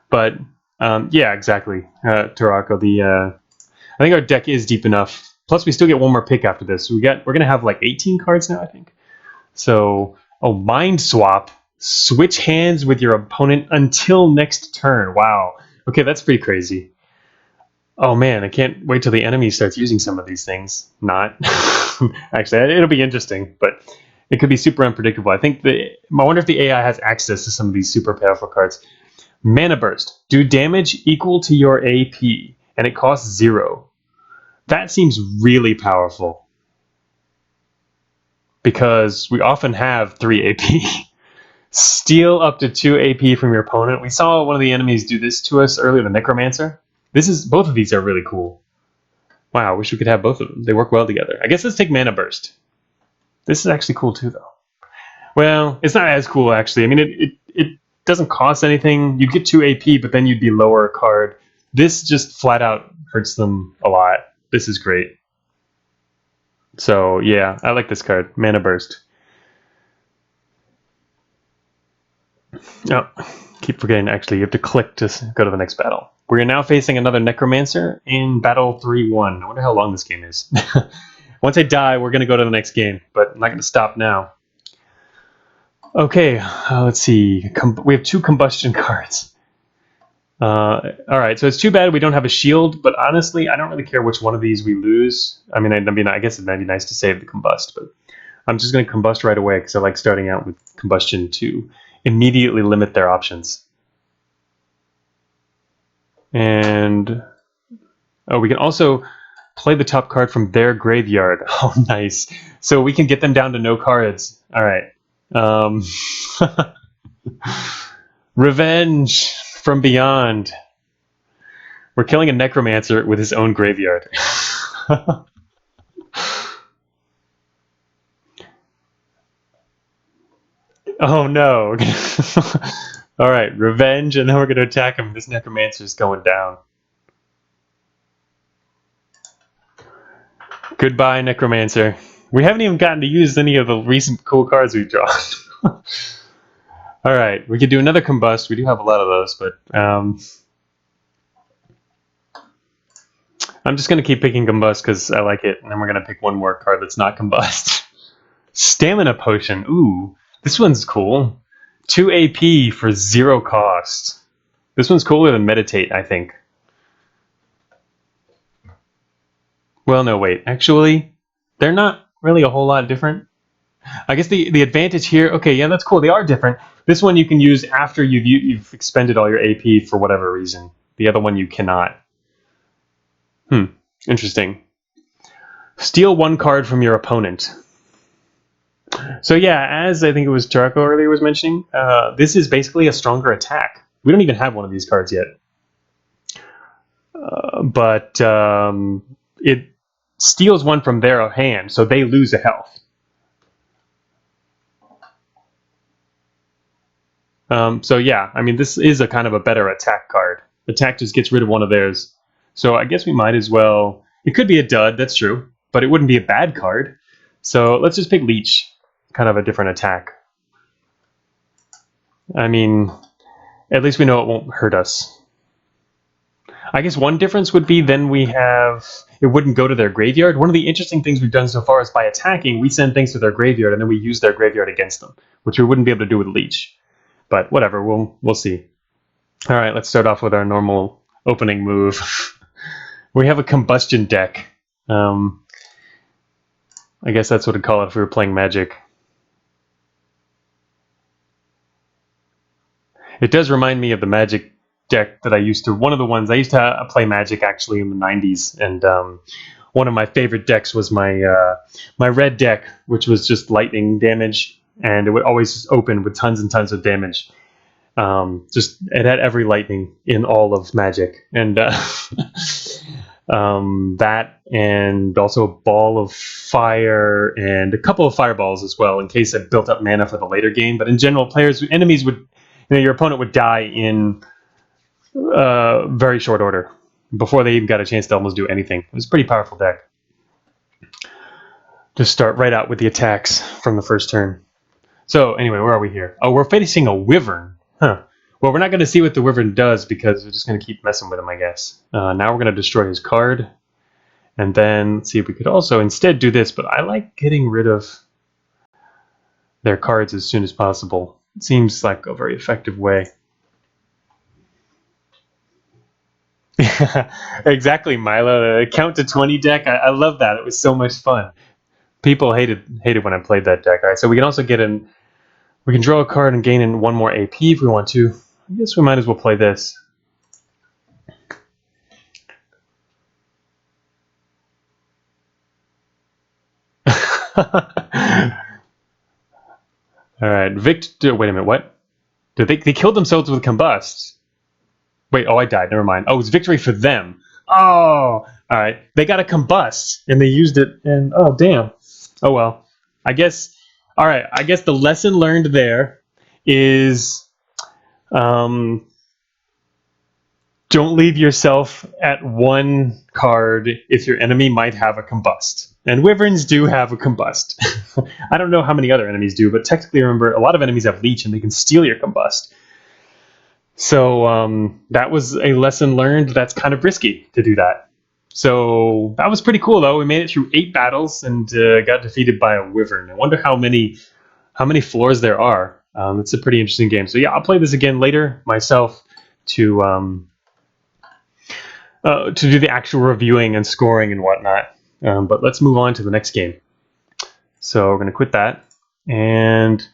But yeah, exactly, Tarako. I think our deck is deep enough. Plus, we still get 1 more pick after this. So we're gonna have like 18 cards now, I think. So, mind swap. Switch hands with your opponent until next turn. Wow. Okay, that's pretty crazy. Oh man, I can't wait till the enemy starts using some of these things. Not. Actually, it'll be interesting, but it could be super unpredictable. I wonder if the AI has access to some of these super powerful cards. Mana Burst. Do damage equal to your AP, and it costs 0. That seems really powerful. Because we often have 3 AP. Steal up to 2 AP from your opponent. We saw one of the enemies do this to us earlier, the Necromancer. Both of these are really cool. Wow, I wish we could have both of them. They work well together. I guess let's take Mana Burst. This is actually cool too, though. Well, it's not as cool, actually. I mean, it doesn't cost anything. You get 2 AP, but then you'd be lower a card. This just flat out hurts them a lot. This is great. So, yeah, I like this card. Mana Burst. Oh, keep forgetting, actually, you have to click to go to the next battle. We are now facing another Necromancer in Battle 3-1. I wonder how long this game is. Once I die, we're going to go to the next game, but I'm not going to stop now. Okay, let's see. We have 2 combustion cards. All right, so it's too bad we don't have a shield, but honestly, I don't really care which one of these we lose. I mean, I guess it might be nice to save the combust, but I'm just going to combust right away because I like starting out with combustion to immediately limit their options. And we can also play the top card from their graveyard. Oh, nice. So we can get them down to no cards. All right. Revenge from beyond. We're killing a necromancer with his own graveyard. Oh no. All right, revenge, and then we're going to attack him. This necromancer's going down. Goodbye, necromancer. We haven't even gotten to use any of the recent cool cards we've drawn. All right, we could do another combust. We do have a lot of those, but I'm just going to keep picking combust because I like it, and then we're going to pick one more card that's not combust. Stamina potion. Ooh, this one's cool. 2 AP for 0 cost. This one's cooler than meditate, I think. Well, no, wait. Actually, they're not really a whole lot different. I guess the advantage here, okay, yeah, that's cool. They are different. This one you can use after you've expended all your AP for whatever reason. The other one you cannot. Interesting. Steal 1 card from your opponent. So yeah, as I think it was Tarako earlier was mentioning, this is basically a stronger attack. We don't even have one of these cards yet. But it steals 1 from their hand, so they lose a health. So yeah, I mean, this is a kind of a better attack card. Attack just gets rid of one of theirs. So I guess we might as well... It could be a dud, that's true, but it wouldn't be a bad card. So let's just pick Leech, kind of a different attack. I mean, at least we know it won't hurt us. I guess one difference would be then we have... It wouldn't go to their graveyard. One of the interesting things we've done so far is by attacking, we send things to their graveyard and then we use their graveyard against them, which we wouldn't be able to do with Leech. But whatever, we'll see. All right, let's start off with our normal opening move. We have a combustion deck. I guess that's what I'd call it if we were playing Magic. It does remind me of the Magic deck that I used to... One of the ones... I used to play Magic actually in the 90s, and one of my favorite decks was my red deck, which was just lightning damage, and it would always open with tons and tons of damage. Just it had every lightning in all of Magic, and that, and also a ball of fire and a couple of fireballs as well, in case I built up mana for the later game. But in general, enemies would, your opponent would die in very short order before they even got a chance to almost do anything. It was a pretty powerful deck. Just start right out with the attacks from the first turn. So anyway, where are we here? Oh, we're facing a Wyvern. Huh. Well, we're not going to see what the Wyvern does because we're just going to keep messing with him, I guess. Now we're going to destroy his card. And then, let's see if we could also instead do this, but I like getting rid of their cards as soon as possible. It seems like a very effective way. Exactly, Milo. The count to 20 deck. I love that. It was so much fun. People hated when I played that deck. All right, so we can also get in... We can draw a card and gain in 1 more AP if we want to. I guess we might as well play this. Alright, Victor... Wait a minute, what? They killed themselves with Combust. Wait, oh, I died. Never mind. Oh, it's victory for them. Oh! Alright, they got a Combust, and they used it, and... Oh, damn. Oh, well. I guess... Alright, I guess the lesson learned there is... don't leave yourself at 1 card if your enemy might have a Combust. And Wyverns do have a Combust. I don't know how many other enemies do, but technically, remember, a lot of enemies have Leech and they can steal your Combust. So that was a lesson learned. That's kind of risky to do that. So that was pretty cool, though. We made it through 8 battles and got defeated by a Wyvern. I wonder how many floors there are. It's a pretty interesting game. So yeah, I'll play this again later myself to to do the actual reviewing and scoring and whatnot. But let's move on to the next game. So we're going to quit that. And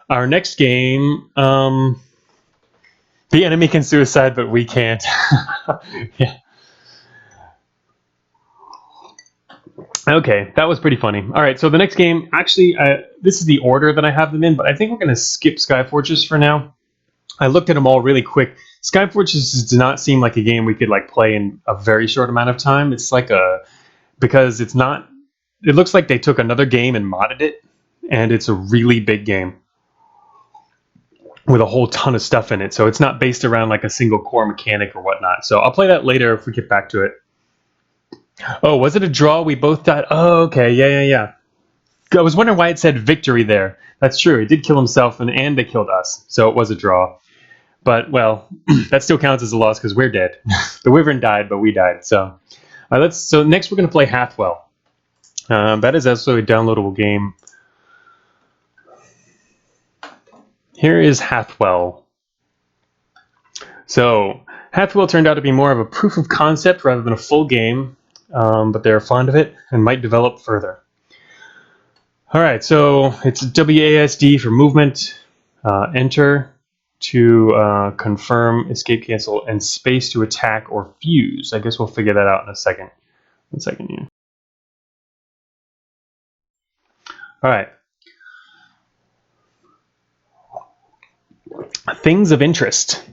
our next game, the enemy can suicide, but we can't. Yeah. Okay, that was pretty funny. All right, so the next game, actually, this is the order that I have them in, but I think we're going to skip Skyfortress for now. I looked at them all really quick. Skyfortress does not seem like a game we could like play in a very short amount of time. It's like because it's not. It looks like they took another game and modded it, and it's a really big game with a whole ton of stuff in it. So it's not based around like a single core mechanic or whatnot. So I'll play that later if we get back to it. Oh, was it a draw? We both died. Oh, okay. Yeah. I was wondering why it said victory there. That's true. He did kill himself, and they killed us. So it was a draw. But, well, that still counts as a loss because we're dead. The Wyvern died, but we died. So so next we're going to play Hathwell. That is also a downloadable game. Here is Hathwell. So Hathwell turned out to be more of a proof of concept rather than a full game, but they're fond of it and might develop further. All right, so it's WASD for movement, enter to confirm, escape, cancel, and space to attack or fuse. I guess we'll figure that out in a second. 1 second here. All right. Things of interest.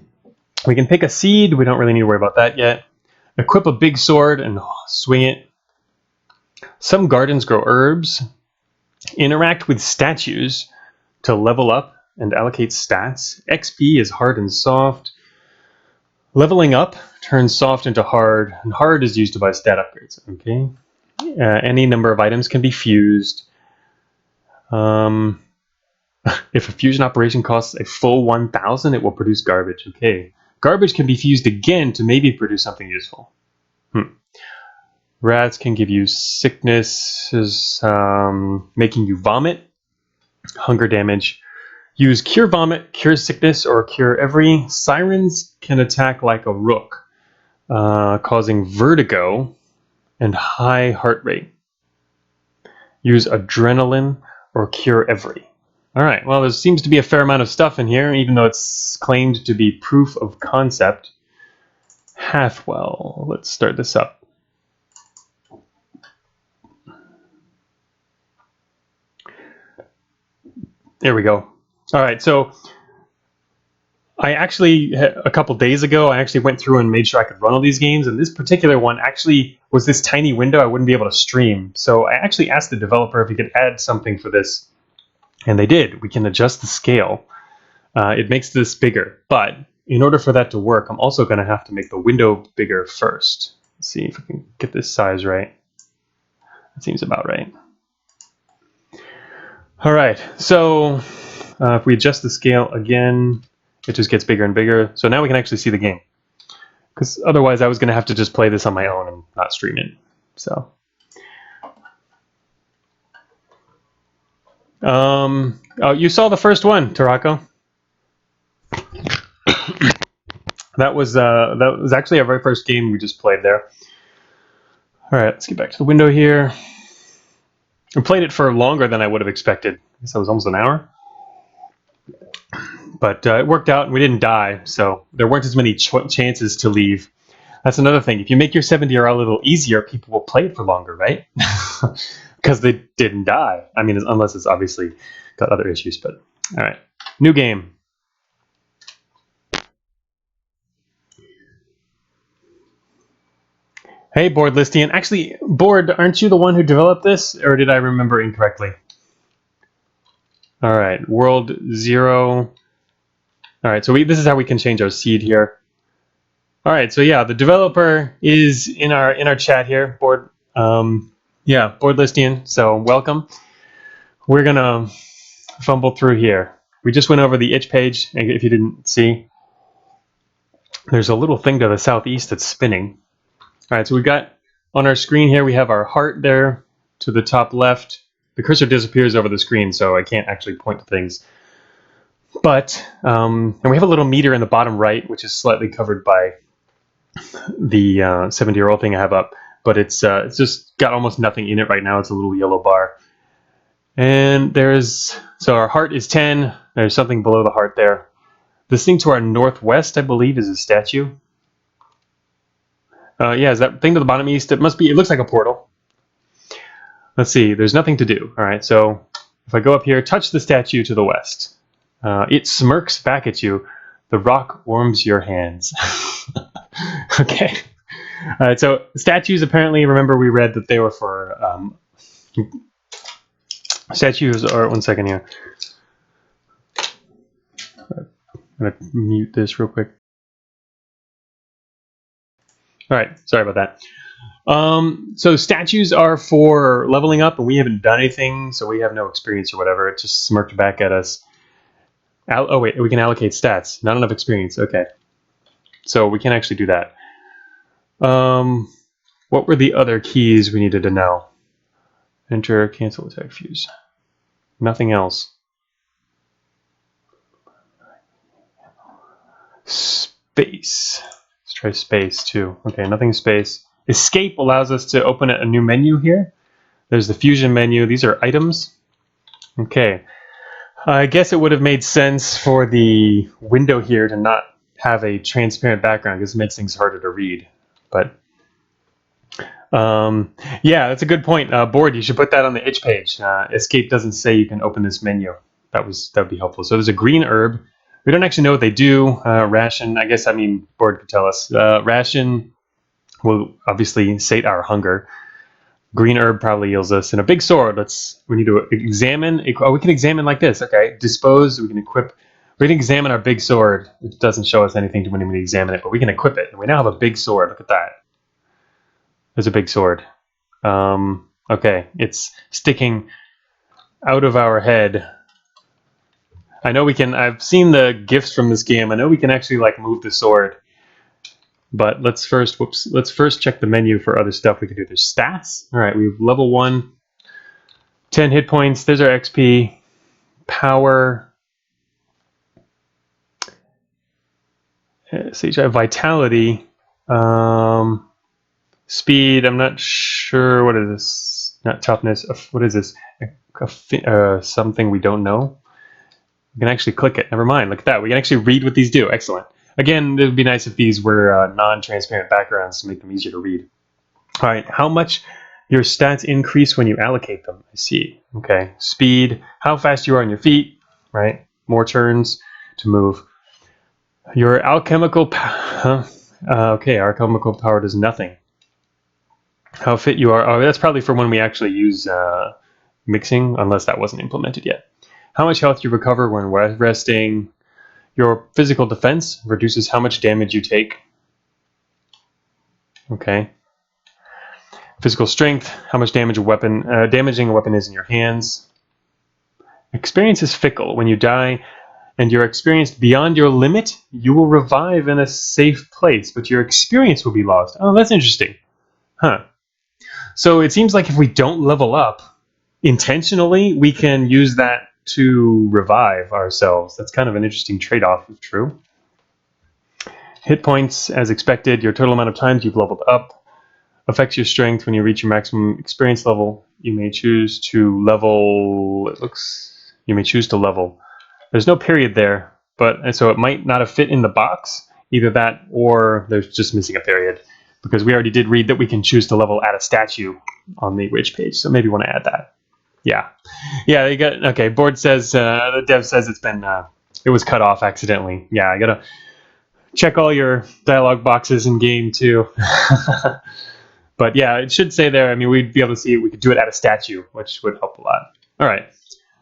We can pick a seed. We don't really need to worry about that yet. Equip a big sword and swing it. Some gardens grow herbs. Interact with statues to level up and allocate stats. XP is hard and soft. Leveling up turns soft into hard, and hard is used to buy stat upgrades. Okay. Any number of items can be fused. If a fusion operation costs a full 1,000, it will produce garbage. Okay. Garbage can be fused again to maybe produce something useful. Rats can give you sickness, making you vomit. Hunger damage. Use cure vomit, cure sickness, or cure every. Sirens can attack like a rook, causing vertigo and high heart rate. Use adrenaline or cure every. All right, well, there seems to be a fair amount of stuff in here, even though it's claimed to be proof of concept. Hathwell, let's start this up. There we go. All right, so I actually, a couple days ago, I actually went through and made sure I could run all these games, and this particular one actually was this tiny window I wouldn't be able to stream. So I actually asked the developer if he could add something for this, and they did. We can adjust the scale. It makes this bigger, but in order for that to work, I'm also going to have to make the window bigger first. Let's see if we can get this size right. That seems about right. All right, so if we adjust the scale again, it just gets bigger and bigger. So now we can actually see the game. Because otherwise I was going to have to just play this on my own and not stream it. So, oh, you saw the first one, Tarako. That was actually our very first game we just played there. All right, let's get back to the window here. We played it for longer than I would have expected. I guess that was almost an hour. But it worked out and we didn't die, so there weren't as many chances to leave. That's another thing. If you make your 70RL a little easier, people will play it for longer, right? Because they didn't die. I mean, unless it's obviously got other issues. But all right, new game. Hey, Board Listian. Actually, Board, aren't you the one who developed this, or did I remember incorrectly? All right, World 0. All right, so this is how we can change our seed here. All right, so yeah, the developer is in our chat here, Board. Yeah, Board Listian. So welcome. We're gonna fumble through here. We just went over the itch page. If you didn't see, there's a little thing to the southeast that's spinning. All right, so we've got on our screen here, we have our heart there to the top left. The cursor disappears over the screen, so I can't actually point to things. But, and we have a little meter in the bottom right, which is slightly covered by the 70-year-old thing I have up, but it's just got almost nothing in it right now. It's a little yellow bar. And so our heart is 10. There's something below the heart there. This thing to our northwest, I believe, is a statue. Yeah, is that thing to the bottom east? It looks like a portal. Let's see, there's nothing to do. All right, so if I go up here, touch the statue to the west. It smirks back at you. The rock warms your hands. Okay. All right, so statues, apparently, remember we read that they were for... statues are... One second here. I'm going to mute this real quick. All right, sorry about that. So statues are for leveling up, and we haven't done anything, so we have no experience or whatever. It just smirked back at us. Oh wait, we can allocate stats. Not enough experience. Okay, so we can actually do that. What were the other keys we needed to know? Enter, cancel, attack, fuse. Nothing else. Space. Let's try space too. Okay, nothing space. Escape allows us to open a new menu here. There's the fusion menu. These are items. Okay. I guess it would have made sense for the window here to not have a transparent background because it makes things harder to read. But yeah, that's a good point. Board, you should put that on the itch page. Escape doesn't say you can open this menu. That'd be helpful. So there's a green herb. We don't actually know what they do. Ration, I guess, Board could tell us. Ration will obviously sate our hunger. Green herb probably heals us. And a big sword, we need to examine. Oh, we can examine like this. Okay, dispose, we can equip. We can examine our big sword. It doesn't show us anything when we examine it, but we can equip it. And we now have a big sword. Look at that. There's a big sword. Okay, it's sticking out of our head. I know we can. I've seen the gifts from this game. I know we can actually like move the sword. But let's first check the menu for other stuff we can do. There's stats. All right, we have level 1, 10 hit points. There's our XP, power, vitality, speed. I'm not sure. What is this? Not toughness. What is this? Something we don't know. We can actually click it. Never mind. Look at that. We can actually read what these do. Excellent. Again, it would be nice if these were non-transparent backgrounds to make them easier to read. All right. How much your stats increase when you allocate them? I see. Okay. Speed. How fast you are on your feet. Right. More turns to move. Your alchemical power. Okay. Our alchemical power does nothing. How fit you are. Oh, that's probably for when we actually use mixing, unless that wasn't implemented yet. How much health you recover when resting. Your physical defense reduces how much damage you take. Okay. Physical strength, how much damaging a weapon is in your hands. Experience is fickle. When you die and you're experienced beyond your limit, you will revive in a safe place, but your experience will be lost. Oh, that's interesting. Huh. So it seems like if we don't level up intentionally, we can use that to revive ourselves. That's kind of an interesting trade-off, if true. Hit points, as expected. Your total amount of times you've leveled up affects your strength. When you reach your maximum experience level, you may choose to level. You may choose to level. There's no period there, and so it might not have fit in the box. Either that, or there's just missing a period, because we already did read that we can choose to level at a statue on the witch page. So maybe you want to add that. Yeah. You got okay. Board says the dev says it was cut off accidentally. Yeah, I gotta check all your dialogue boxes in game too. But yeah, it should say there. We'd be able to see we could do it at a statue, which would help a lot. All right,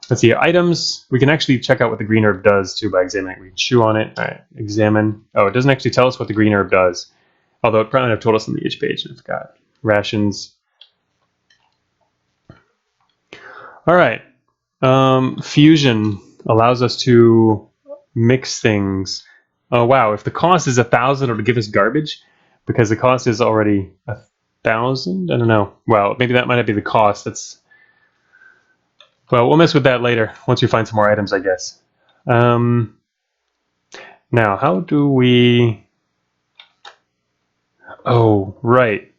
let's see items. We can actually check out what the green herb does too by examining it. We can chew on it. All right, examine. Oh, it doesn't actually tell us what the green herb does, although it probably would have told us on the itch page. I forgot. Rations. All right. Fusion allows us to mix things. Oh wow! If the cost is 1,000, it'll give us garbage because the cost is already 1,000. I don't know. Well, maybe that might not be the cost. Well, we'll mess with that later once we find some more items, I guess. Now, how do we? Oh, right.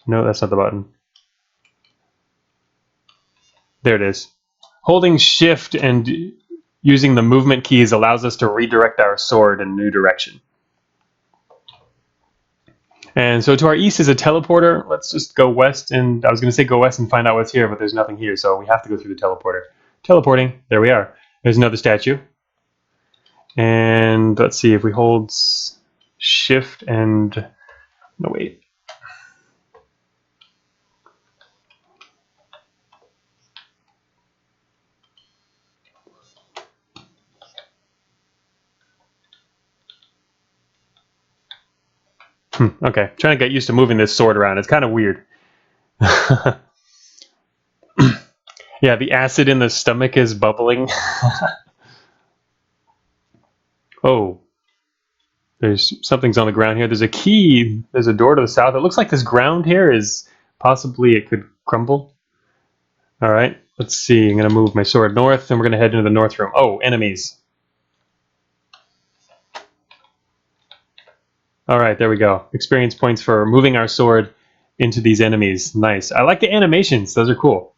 No, that's not the button. There it is. Holding shift and using the movement keys allows us to redirect our sword in a new direction. And so to our east is a teleporter. Let's just go west, and I was going to say go west and find out what's here, but there's nothing here, so we have to go through the teleporter. Teleporting. There we are. There's another statue. And let's see if we hold shift and... No, wait. Okay, trying to get used to moving this sword around. It's kind of weird. Yeah, the acid in the stomach is bubbling. Oh, there's something's on the ground here. There's a key. There's a door to the south. It looks like this ground here is possibly it could crumble. All right, let's see. I'm going to move my sword north, and we're going to head into the north room. Oh, enemies. All right, there we go. Experience points for moving our sword into these enemies. Nice. I like the animations. Those are cool.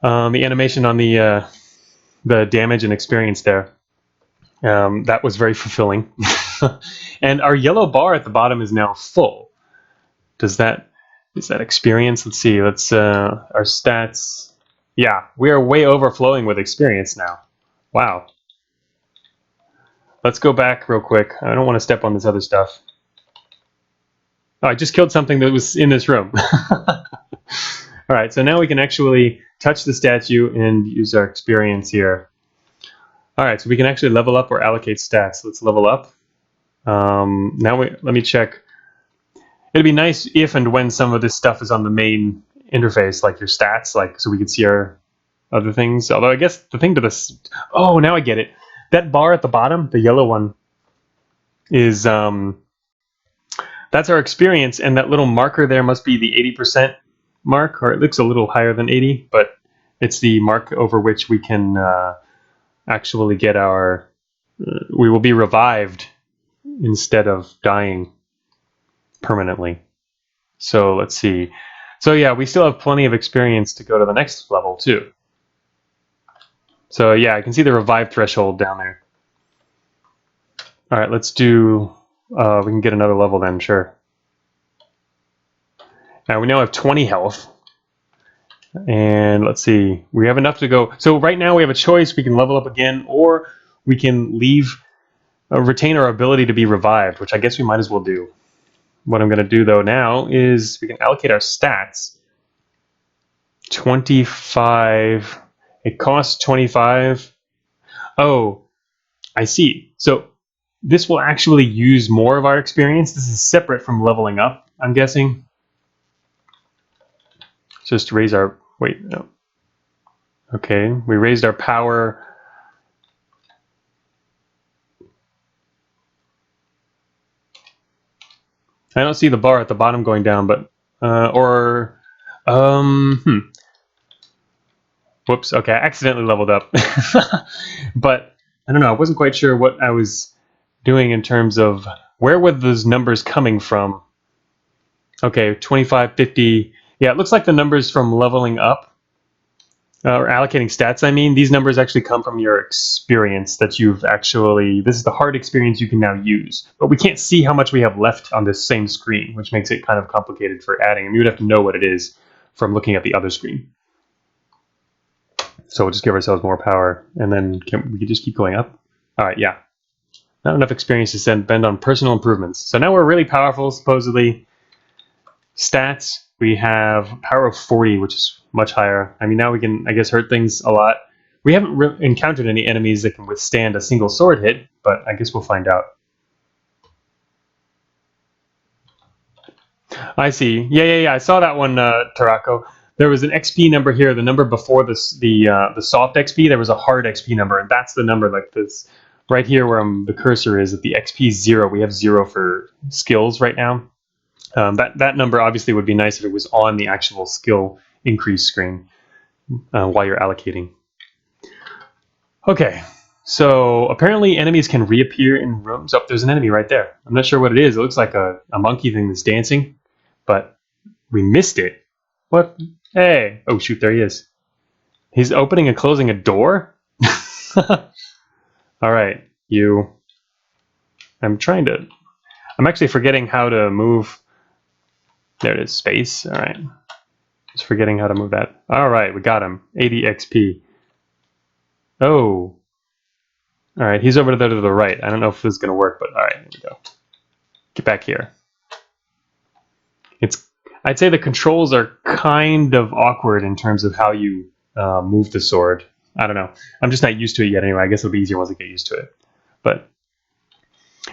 The animation on the damage and experience there. That was very fulfilling. And our yellow bar at the bottom is now full. Is that experience? Let's see. Let's our stats. Yeah, we are way overflowing with experience now. Wow. Let's go back real quick. I don't want to step on this other stuff. Oh, I just killed something that was in this room. All right, so now we can actually touch the statue and use our experience here. All right, so we can actually level up or allocate stats. Let's level up. Let me check. It'd be nice if and when some of this stuff is on the main interface, like your stats, like so we could see our other things. Although I guess the thing to this, oh, now I get it. That bar at the bottom, the yellow one, is that's our experience, and that little marker there must be the 80% mark, or it looks a little higher than 80, but it's the mark over which we can actually get our. We will be revived instead of dying permanently. So let's see. So yeah, we still have plenty of experience to go to the next level too. So yeah, I can see the revive threshold down there. All right, let's do. We can get another level then, sure. Now we now have 20 health. And let's see, we have enough to go. So right now we have a choice. We can level up again, or we can retain our ability to be revived, which I guess we might as well do. What I'm going to do though now is we can allocate our stats. 25. It costs 25. Oh, I see. So this will actually use more of our experience. This is separate from leveling up, I'm guessing. Just raise our... Wait, no. Okay, we raised our power. I don't see the bar at the bottom going down, but... Whoops, okay, I accidentally leveled up. But, I don't know, I wasn't quite sure what I was doing in terms of... Where were those numbers coming from? Okay, 25, 50... Yeah, it looks like the numbers from leveling up, or allocating stats, I mean, these numbers actually come from your experience that you've actually... This is the hard experience you can now use. But we can't see how much we have left on this same screen, which makes it kind of complicated for adding. And you would have to know what it is from looking at the other screen. So we'll just give ourselves more power, and then we can just keep going up. All right, yeah. Not enough experience to spend on personal improvements. So now we're really powerful, supposedly. Stats, we have power of 40, which is much higher. I mean, now we can, I guess, hurt things a lot. We haven't encountered any enemies that can withstand a single sword hit, but I guess we'll find out. I see. Yeah. I saw that one, Tarako. There was an XP number here. The number before the soft XP, there was a hard XP number, and that's the number like this. Right here where the cursor is at the XP 0, we have 0 for skills right now. That number obviously would be nice if it was on the actual skill increase screen while you're allocating. Okay, So apparently enemies can reappear in rooms. Oh, there's an enemy right there. I'm not sure what it is. It looks like a monkey thing that's dancing, but we missed it. What? Hey. Oh, shoot, there he is. He's opening and closing a door? All right, you. I'm actually forgetting how to move. There it is, space. All right. Just forgetting how to move that. All right, we got him. 80 XP. Oh. All right, he's over there to the right. I don't know if this is going to work, but all right, here we go. Get back here. I'd say the controls are kind of awkward in terms of how you move the sword. I don't know. I'm just not used to it yet anyway. I guess it'll be easier once I get used to it. But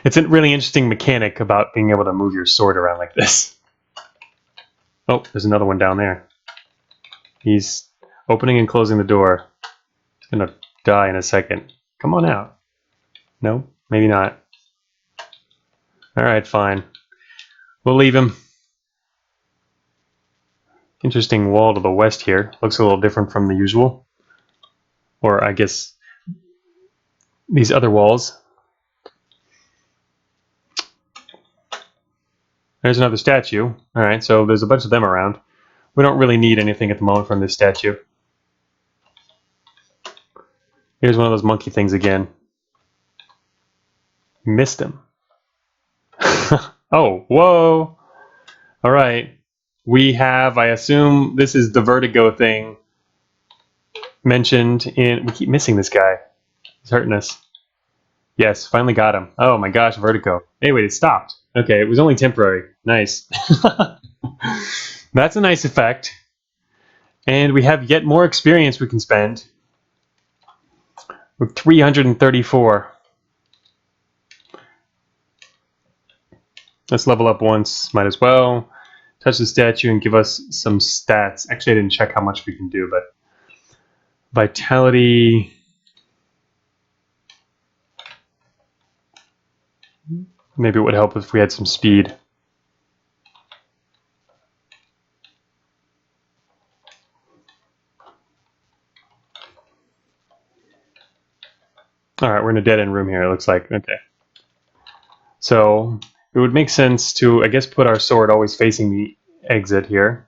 it's a really interesting mechanic about being able to move your sword around like this. Oh, there's another one down there. He's opening and closing the door. He's going to die in a second. Come on out. No? Maybe not. Alright, fine. We'll leave him. Interesting wall to the west here. Looks a little different from the usual. Or I guess these other walls. There's another statue. Alright, so there's a bunch of them around. We don't really need anything at the moment from this statue. Here's one of those monkey things again. Missed him. Oh, whoa! Alright. We have, I assume, this is the vertigo thing mentioned in... We keep missing this guy. He's hurting us. Yes, finally got him. Oh my gosh, vertigo. Hey, wait, it stopped. Okay, it was only temporary. Nice. That's a nice effect. And we have yet more experience we can spend. With 334. Let's level up once. Might as well. Touch the statue and give us some stats. Actually, I didn't check how much we can do, but... Vitality... Maybe it would help if we had some speed. Alright, we're in a dead-end room here, it looks like. Okay. So, it would make sense to, I guess, put our sword always facing the exit here.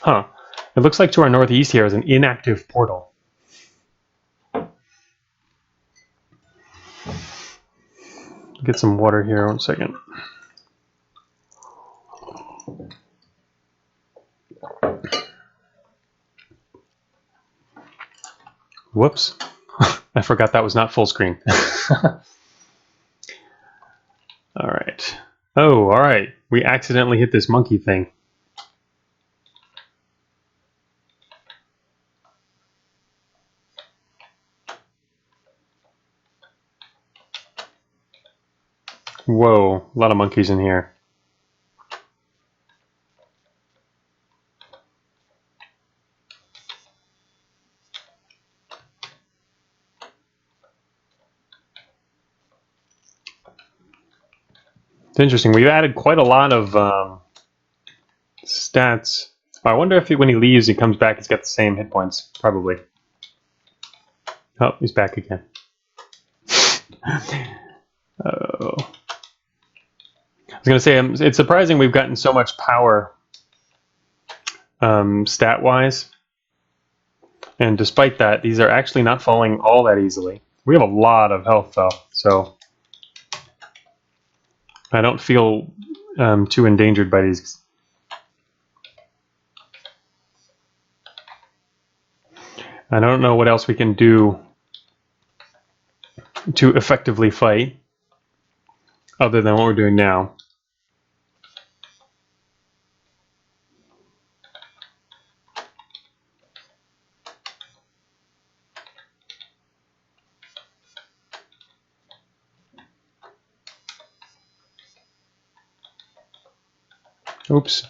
Huh. It looks like to our northeast here is an inactive portal. Get some water here, 1 second. Whoops. I forgot that was not full screen. Alright. Oh, alright. We accidentally hit this monkey thing. Whoa, a lot of monkeys in here. It's interesting. We've added quite a lot of stats. I wonder if when he leaves, he comes back, he's got the same hit points. Probably. Oh, he's back again. Oh. I was going to say, it's surprising we've gotten so much power stat-wise. And despite that, these are actually not falling all that easily. We have a lot of health, though, so I don't feel too endangered by these. I don't know what else we can do to effectively fight other than what we're doing now. Oops.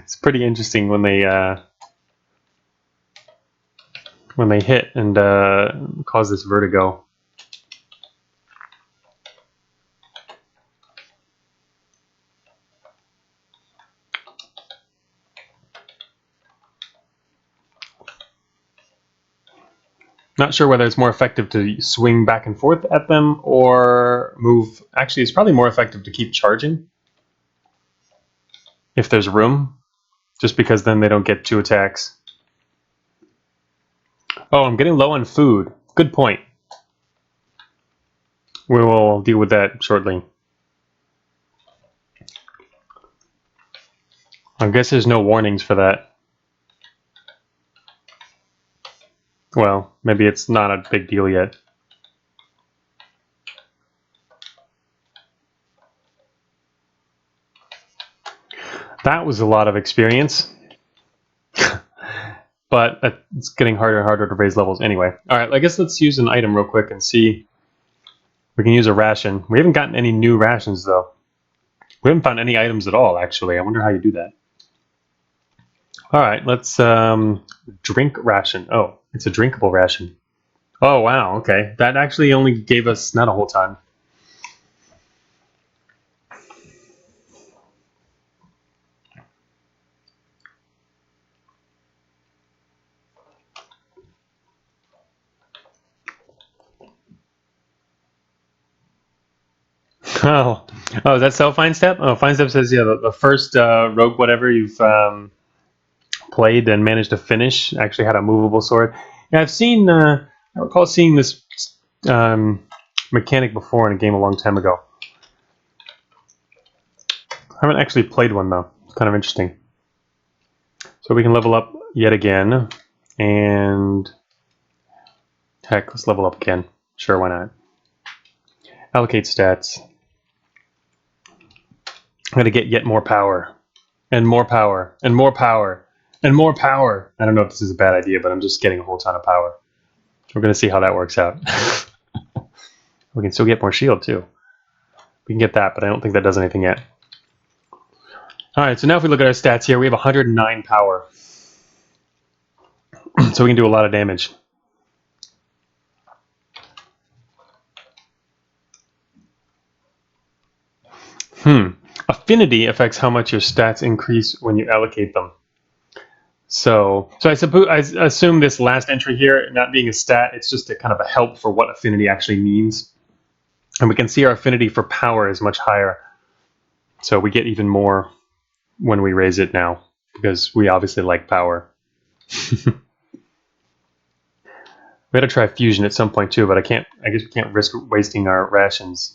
It's pretty interesting when they when they hit and cause this vertigo. Not sure whether it's more effective to swing back and forth at them or move. Actually, it's probably more effective to keep charging if there's room, just because then they don't get 2 attacks. Oh, I'm getting low on food. Good point. We will deal with that shortly. I guess there's no warnings for that. Well, maybe it's not a big deal yet. That was a lot of experience. But it's getting harder and harder to raise levels anyway. Alright, I guess let's use an item real quick and see. We can use a ration. We haven't gotten any new rations, though. We haven't found any items at all, actually. I wonder how you do that. Alright, let's drink ration. Oh, it's a drinkable ration. Oh, wow, okay. That actually only gave us not a whole ton. Oh, is that sell Fine Step? Oh, Fine Step says, yeah, the first rogue whatever you've played and managed to finish actually had a movable sword. Yeah, I've seen, I recall seeing this mechanic before in a game a long time ago. I haven't actually played one, though. It's kind of interesting. So we can level up yet again, and heck, let's level up again. Sure, why not? Allocate stats. I'm going to get yet more power, and more power, and more power, and more power. I don't know if this is a bad idea, but I'm just getting a whole ton of power. We're going to see how that works out. We can still get more shield, too. We can get that, but I don't think that does anything yet. Alright, so now if we look at our stats here, we have 109 power. So we can do a lot of damage. Affinity affects how much your stats increase when you allocate them. So I assume this last entry here, not being a stat, it's just a kind of a help for what affinity actually means. And we can see our affinity for power is much higher. So we get even more when we raise it now, because we obviously like power. We gotta try fusion at some point too, but I guess we can't risk wasting our rations.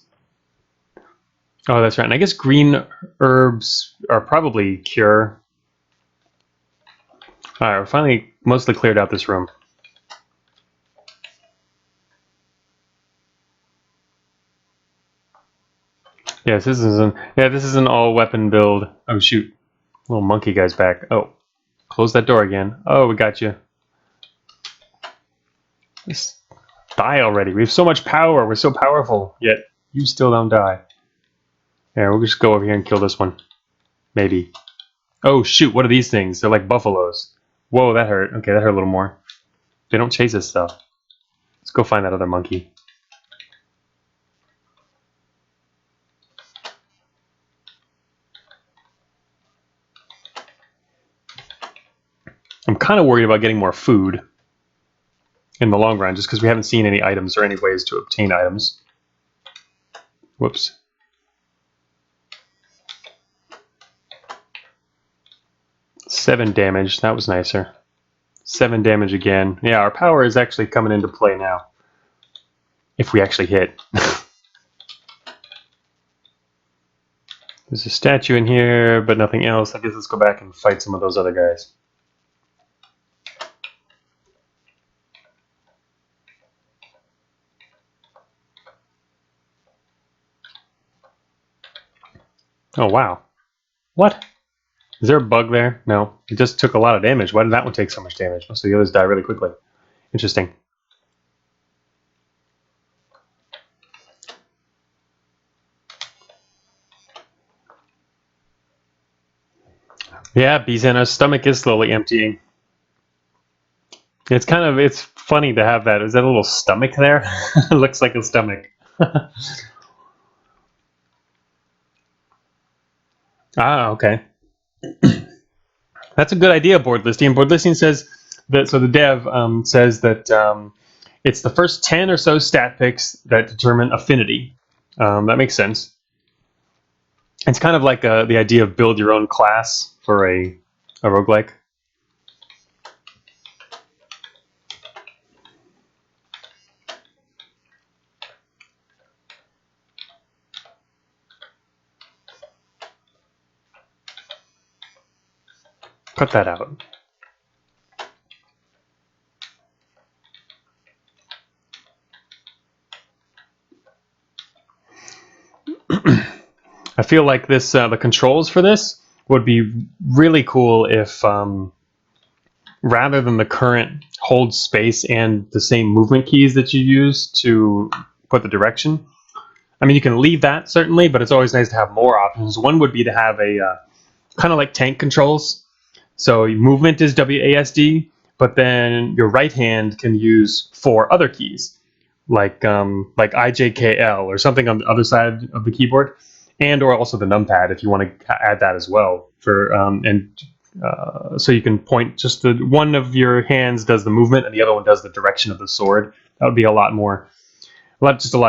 Oh, that's right. And I guess green herbs are probably cure. Alright, we're finally mostly cleared out this room. Yes, this is an all weapon build. Oh shoot. Little monkey guy's back. Oh. Close that door again. Oh, we got you. Just die already. We have so much power. We're so powerful. Yet you still don't die. Yeah, we'll just go over here and kill this one. Maybe. Oh shoot, what are these things? They're like buffaloes. Whoa, that hurt. Okay, that hurt a little more. They don't chase us though. Let's go find that other monkey. I'm kind of worried about getting more food in the long run, just because we haven't seen any items or any ways to obtain items. Whoops. Seven damage. That was nicer. 7 damage again. Yeah, our power is actually coming into play now. If we actually hit. There's a statue in here, but nothing else. I guess let's go back and fight some of those other guys. Oh, wow. What? Is there a bug there? No. It just took a lot of damage. Why did that one take so much damage? Most of the others die really quickly. Interesting. Yeah, Bizana's stomach is slowly emptying. It's funny to have that. Is that a little stomach there? It looks like a stomach. Ah, okay. That's a good idea, board listing. Board listing says that, so the dev says that it's the first 10 or so stat picks that determine affinity. That makes sense. It's kind of like the idea of build your own class for a roguelike. Cut that out. I feel like this the controls for this would be really cool if rather than the current hold space and the same movement keys that you use to put the direction. I mean, you can leave that certainly, but it's always nice to have more options. One would be to have a kind of like tank controls. So movement is WASD, but then your right hand can use 4 other keys, like IJKL or something on the other side of the keyboard, and or also the numpad if you want to add that as well. So you can point just one of your hands does the movement and the other one does the direction of the sword. That would be a lot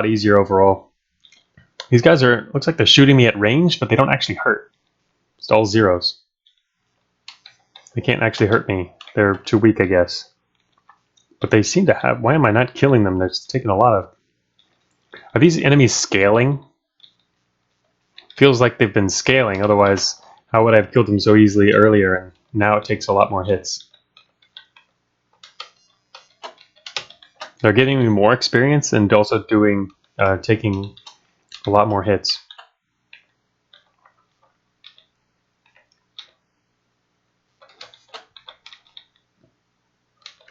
easier overall. These guys looks like they're shooting me at range, but they don't actually hurt. It's all zeros. They can't actually hurt me. They're too weak, I guess. But they seem to have... Why am I not killing them? They're taking a lot of... Are these enemies scaling? Feels like they've been scaling. Otherwise, how would I have killed them so easily earlier? And now it takes a lot more hits. They're getting me more experience and also taking a lot more hits.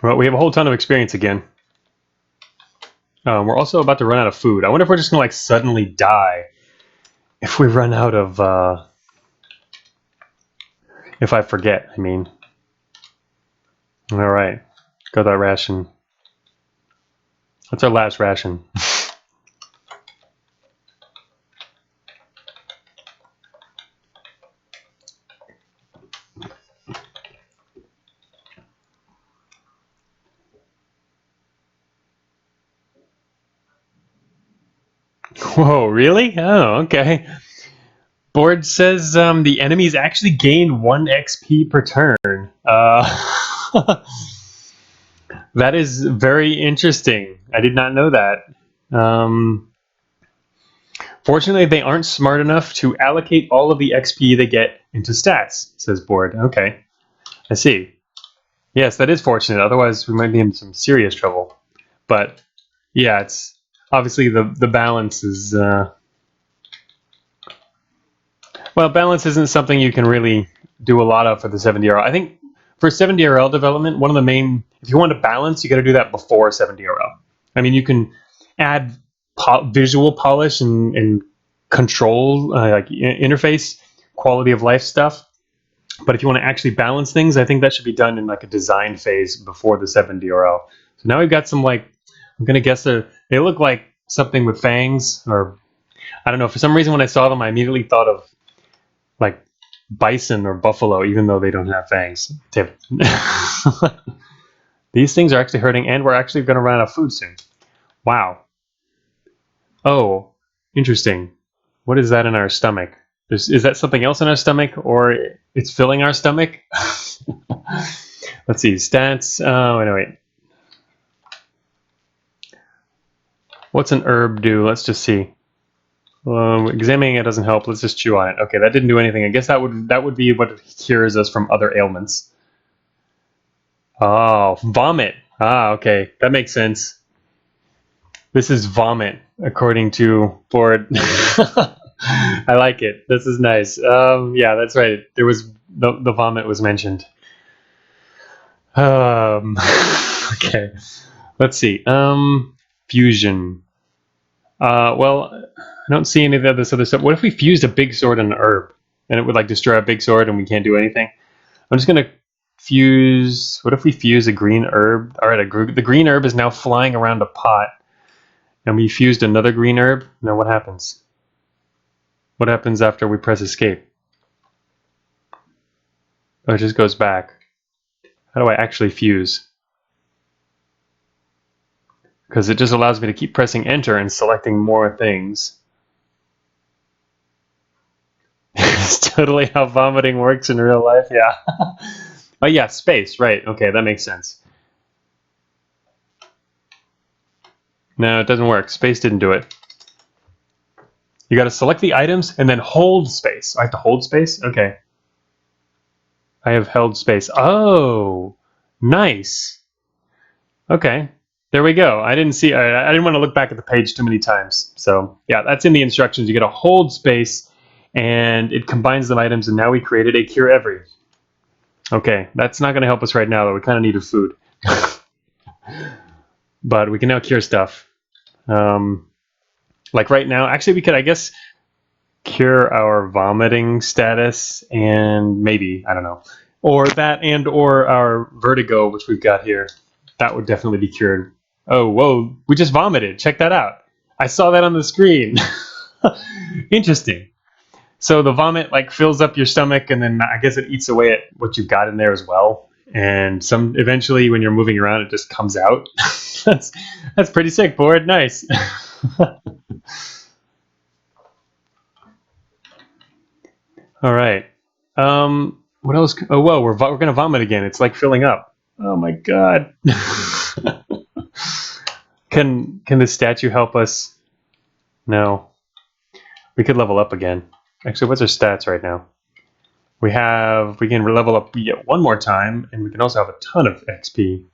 Well, we have a whole ton of experience again. We're also about to run out of food. I wonder if we're just going to like suddenly die if we run out of... if I forget, I mean. Alright, got that ration. That's our last ration. Whoa, really? Oh, okay. Board says the enemies actually gain 1 XP per turn. That is very interesting. I did not know that. Fortunately, they aren't smart enough to allocate all of the XP they get into stats, says Board. Okay, I see. Yes, that is fortunate. Otherwise, we might be in some serious trouble. But yeah, it's obviously the balance is... Well, balance isn't something you can really do a lot of for the 7DRL. I think for 7DRL development, one of the main... If you want to balance, you got to do that before 7DRL. I mean, you can add visual polish and control, like interface, quality of life stuff. But if you want to actually balance things, I think that should be done in like a design phase before the 7DRL. So now we've got some like... I'm going to guess they look like something with fangs, or... I don't know. For some reason, when I saw them, I immediately thought of like bison or buffalo, even though they don't have fangs. These things are actually hurting, and we're actually going to run out of food soon. Wow. Oh, interesting. What is that in our stomach? Is that something else in our stomach, or it's filling our stomach? Let's see. Stats. Oh, wait. What's an herb do? Let's just see. Examining it doesn't help. Let's just chew on it. Okay, that didn't do anything. I guess that would be what cures us from other ailments. Oh, vomit. Ah, okay, that makes sense. This is vomit, according to Board. I like it. This is nice. Yeah, that's right. There was the vomit was mentioned. Okay, let's see. Fusion. Well, I don't see any of this other stuff. What if we fused a big sword and an herb, and it would like destroy a big sword, and we can't do anything? I'm just gonna fuse... What if we fuse a green herb? All right, the green herb is now flying around a pot. And we fused another green herb. Now what happens? What happens after we press escape? Oh, it just goes back. How do I actually fuse? Because it just allows me to keep pressing enter and selecting more things. It's totally how vomiting works in real life, yeah. Oh yeah, space, right. Okay, that makes sense. No, it doesn't work. Space didn't do it. You gotta select the items and then hold space. I have to hold space? Okay. I have held space. Oh, nice. Okay, there we go. I didn't see. I didn't want to look back at the page too many times. So yeah, that's in the instructions. You got to hold space, and it combines the items. And now we created a cure every. Okay, that's not going to help us right now, though. We kind of needed food, but we can now cure stuff. Like right now, actually, we could, I guess, cure our vomiting status, and maybe I don't know, or that, and or our vertigo, which we've got here. That would definitely be cured. Oh, whoa, we just vomited. Check that out. I saw that on the screen. Interesting. So the vomit like fills up your stomach, and then I guess it eats away at what you've got in there as well. And some eventually, when you're moving around, it just comes out. that's pretty sick, Board. Nice. All right. What else? Oh, whoa, we're gonna vomit again. It's like filling up. Oh my god. Can this statue help us? No. We could level up again. Actually, what's our stats right now? We can level up yet one more time, and we can also have a ton of XP.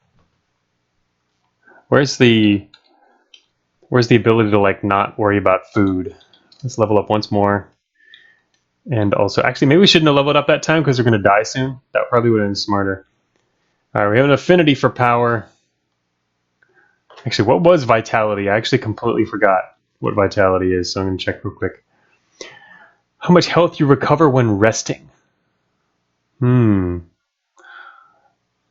Where's the ability to like not worry about food? Let's level up once more. And also, actually, maybe we shouldn't have leveled up that time because we're going to die soon. That probably would have been smarter. All right, we have an affinity for power. Actually, what was vitality? I actually completely forgot what vitality is, so I'm going to check real quick. How much health you recover when resting?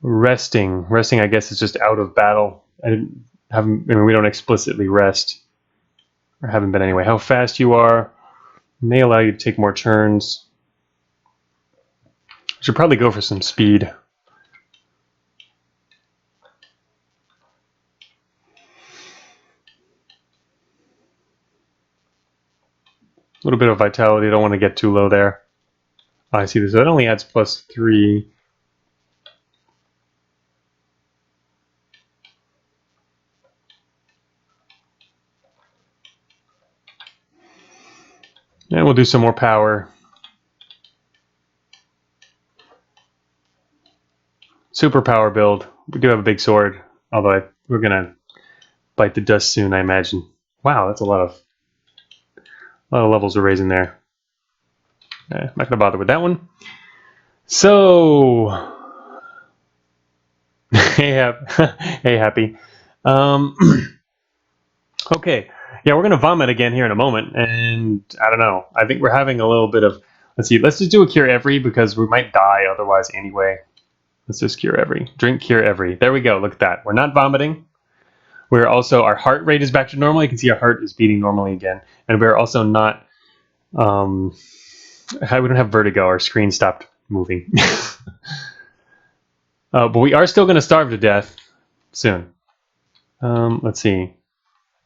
Resting, I guess, is just out of battle. We don't explicitly rest. Or haven't been anyway. How fast you are may allow you to take more turns. Should probably go for some speed. A little bit of vitality. Don't want to get too low there. Oh, I see this. That only adds +3. And we'll do some more power. Super power build. We do have a big sword, although we're gonna bite the dust soon, I imagine. Wow, that's a lot of levels we're raising there. I'm not gonna bother with that one. So, hey, happy. Okay, yeah, we're gonna vomit again here in a moment, and I don't know. I think we're having a little bit of. Let's see. Let's just do a cure every because we might die otherwise anyway. Let's just cure every. Drink cure every. There we go. Look at that. We're not vomiting. We're also, our heart rate is back to normal. You can see our heart is beating normally again, and we're also not. We don't have vertigo. Our screen stopped moving. But we are still going to starve to death soon. Let's see.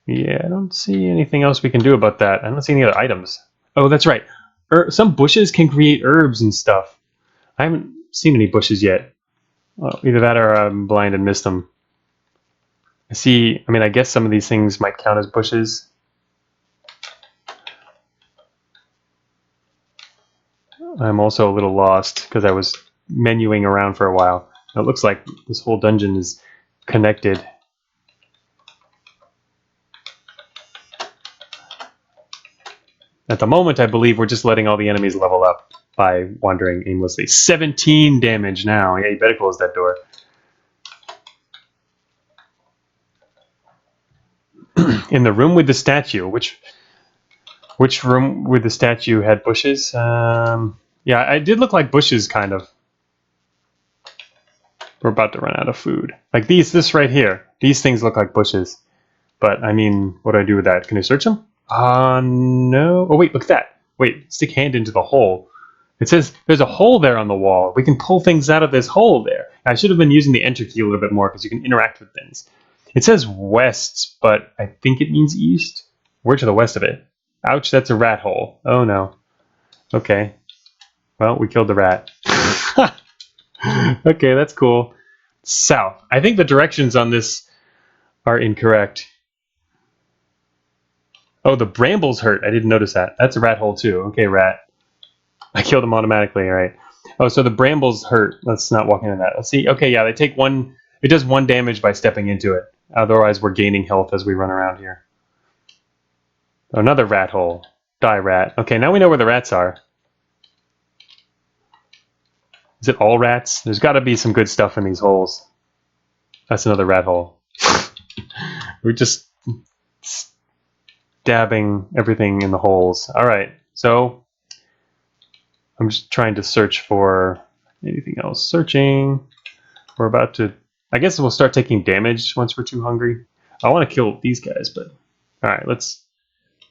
Yeah, I don't see anything else we can do about that. I don't see any other items. Oh, that's right. Some bushes can create herbs and stuff. I haven't seen any bushes yet. Well, either that or I'm blind and missed them. I guess some of these things might count as bushes. I'm also a little lost because I was menuing around for a while. It looks like this whole dungeon is connected. At the moment, I believe we're just letting all the enemies level up by wandering aimlessly. 17 damage now. Yeah, you better close that door. In the room with the statue, which room with the statue had bushes? Yeah, it did look like bushes, kind of. We're about to run out of food. Like this right here. These things look like bushes. But, I mean, what do I do with that? Can I search them? No. Oh, wait, look at that. Wait, stick hand into the hole. It says there's a hole there on the wall. We can pull things out of this hole there. I should have been using the enter key a little bit more because you can interact with things. It says west, but I think it means east. We're to the west of it. Ouch, that's a rat hole. Oh, no. Okay. Well, we killed the rat. Okay, that's cool. South. I think the directions on this are incorrect. Oh, the brambles hurt. I didn't notice that. That's a rat hole too. Okay, rat. I killed him automatically, all right. Oh, so the brambles hurt. Let's not walk into that. Let's see. Okay, yeah, they take one. It does 1 damage by stepping into it. Otherwise, we're gaining health as we run around here. Another rat hole. Die, rat. Okay, now we know where the rats are. Is it all rats? There's got to be some good stuff in these holes. That's another rat hole. We're just dabbing everything in the holes. All right, so I'm just trying to search for anything else. Searching. We're about to... I guess we'll start taking damage once we're too hungry. I want to kill these guys, but... All right, let's...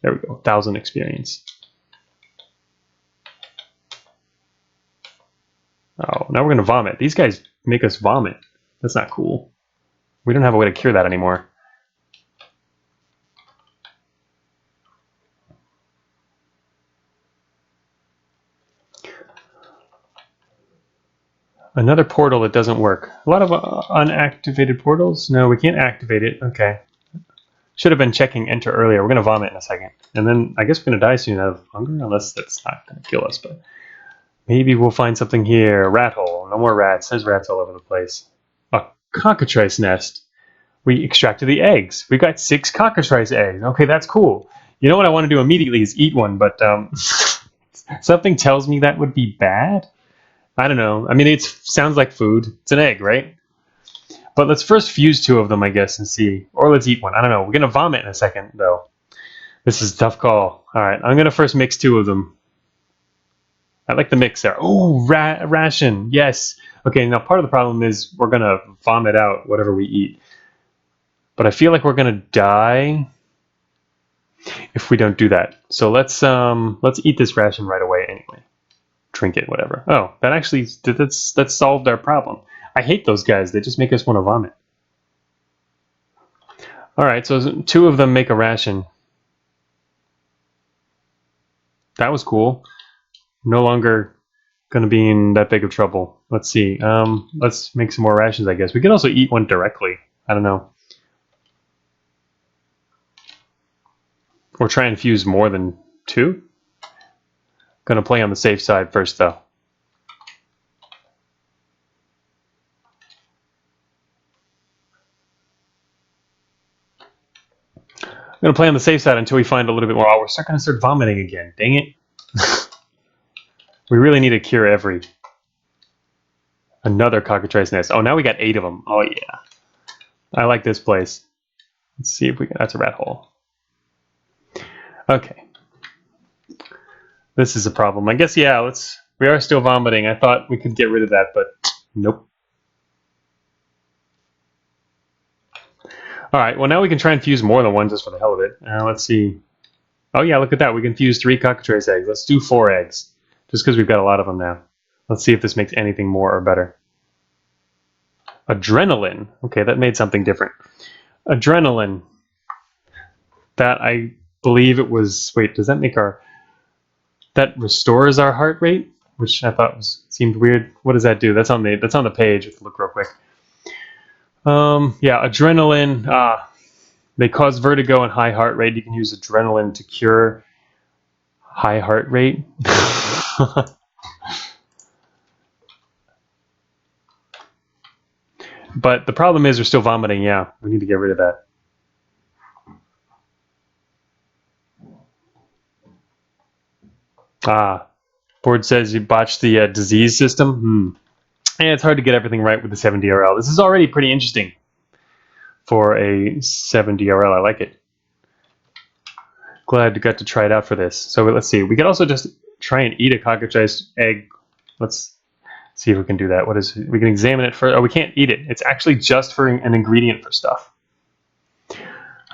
There we go. 1,000 experience. Oh, now we're going to vomit. These guys make us vomit. That's not cool. We don't have a way to cure that anymore. Another portal that doesn't work. A lot of unactivated portals. No, we can't activate it. Okay. Should have been checking enter earlier. We're going to vomit in a second. And then I guess we're going to die soon out of hunger, unless that's not going to kill us. But maybe we'll find something here. Rat hole. No more rats. There's rats all over the place. A cockatrice nest. We extracted the eggs. We got 6 cockatrice eggs. Okay, that's cool. You know what I want to do immediately is eat one, but something tells me that would be bad. I don't know. I mean, it sounds like food. It's an egg, right? But let's first fuse 2 of them, I guess, and see. Or let's eat one. I don't know. We're going to vomit in a second, though. This is a tough call. All right, I'm going to first mix 2 of them. I like the mix there. Oh, ration. Yes. Okay, now part of the problem is we're going to vomit out whatever we eat. But I feel like we're going to die if we don't do that. So let's eat this ration right away anyway. Trinket, whatever. Oh, that actually, that solved our problem. I hate those guys. They just make us want to vomit. All right, so 2 of them make a ration. That was cool. No longer going to be in that big of trouble. Let's see. Let's make some more rations, I guess. We could also eat one directly. I don't know. Or try and fuse more than 2. Going to play on the safe side first, though. I'm going to play on the safe side until we find a little bit more. Oh, we're going to start vomiting again. Dang it. We really need to cure every. Another cockatrice nest. Oh, now we got 8 of them. Oh, yeah. I like this place. Let's see if we can... That's a rat hole. Okay. This is a problem. I guess, yeah, we are still vomiting. I thought we could get rid of that, but nope. All right, well, now we can try and fuse more than one just for the hell of it. Let's see. Oh, yeah, look at that. We can fuse 3 cockatrice eggs. Let's do 4 eggs, just because we've got a lot of them now. Let's see if this makes anything more or better. Adrenaline. Okay, that made something different. Adrenaline. That, I believe it was... Wait, does that make our... That restores our heart rate, which I thought seemed weird. What does that do? That's on the page. Let's look real quick. Yeah, adrenaline. They cause vertigo and high heart rate. You can use adrenaline to cure high heart rate. But the problem is we're still vomiting. Yeah, we need to get rid of that. Board says you botched the disease system. And it's hard to get everything right with the 7DRL. This is already pretty interesting for a 7DRL. I like it. Glad you got to try it out for this. So let's see. We could also just try and eat a cockatrice egg. Let's see if we can do that. We can examine it for. Oh, we can't eat it. It's actually just for an ingredient for stuff.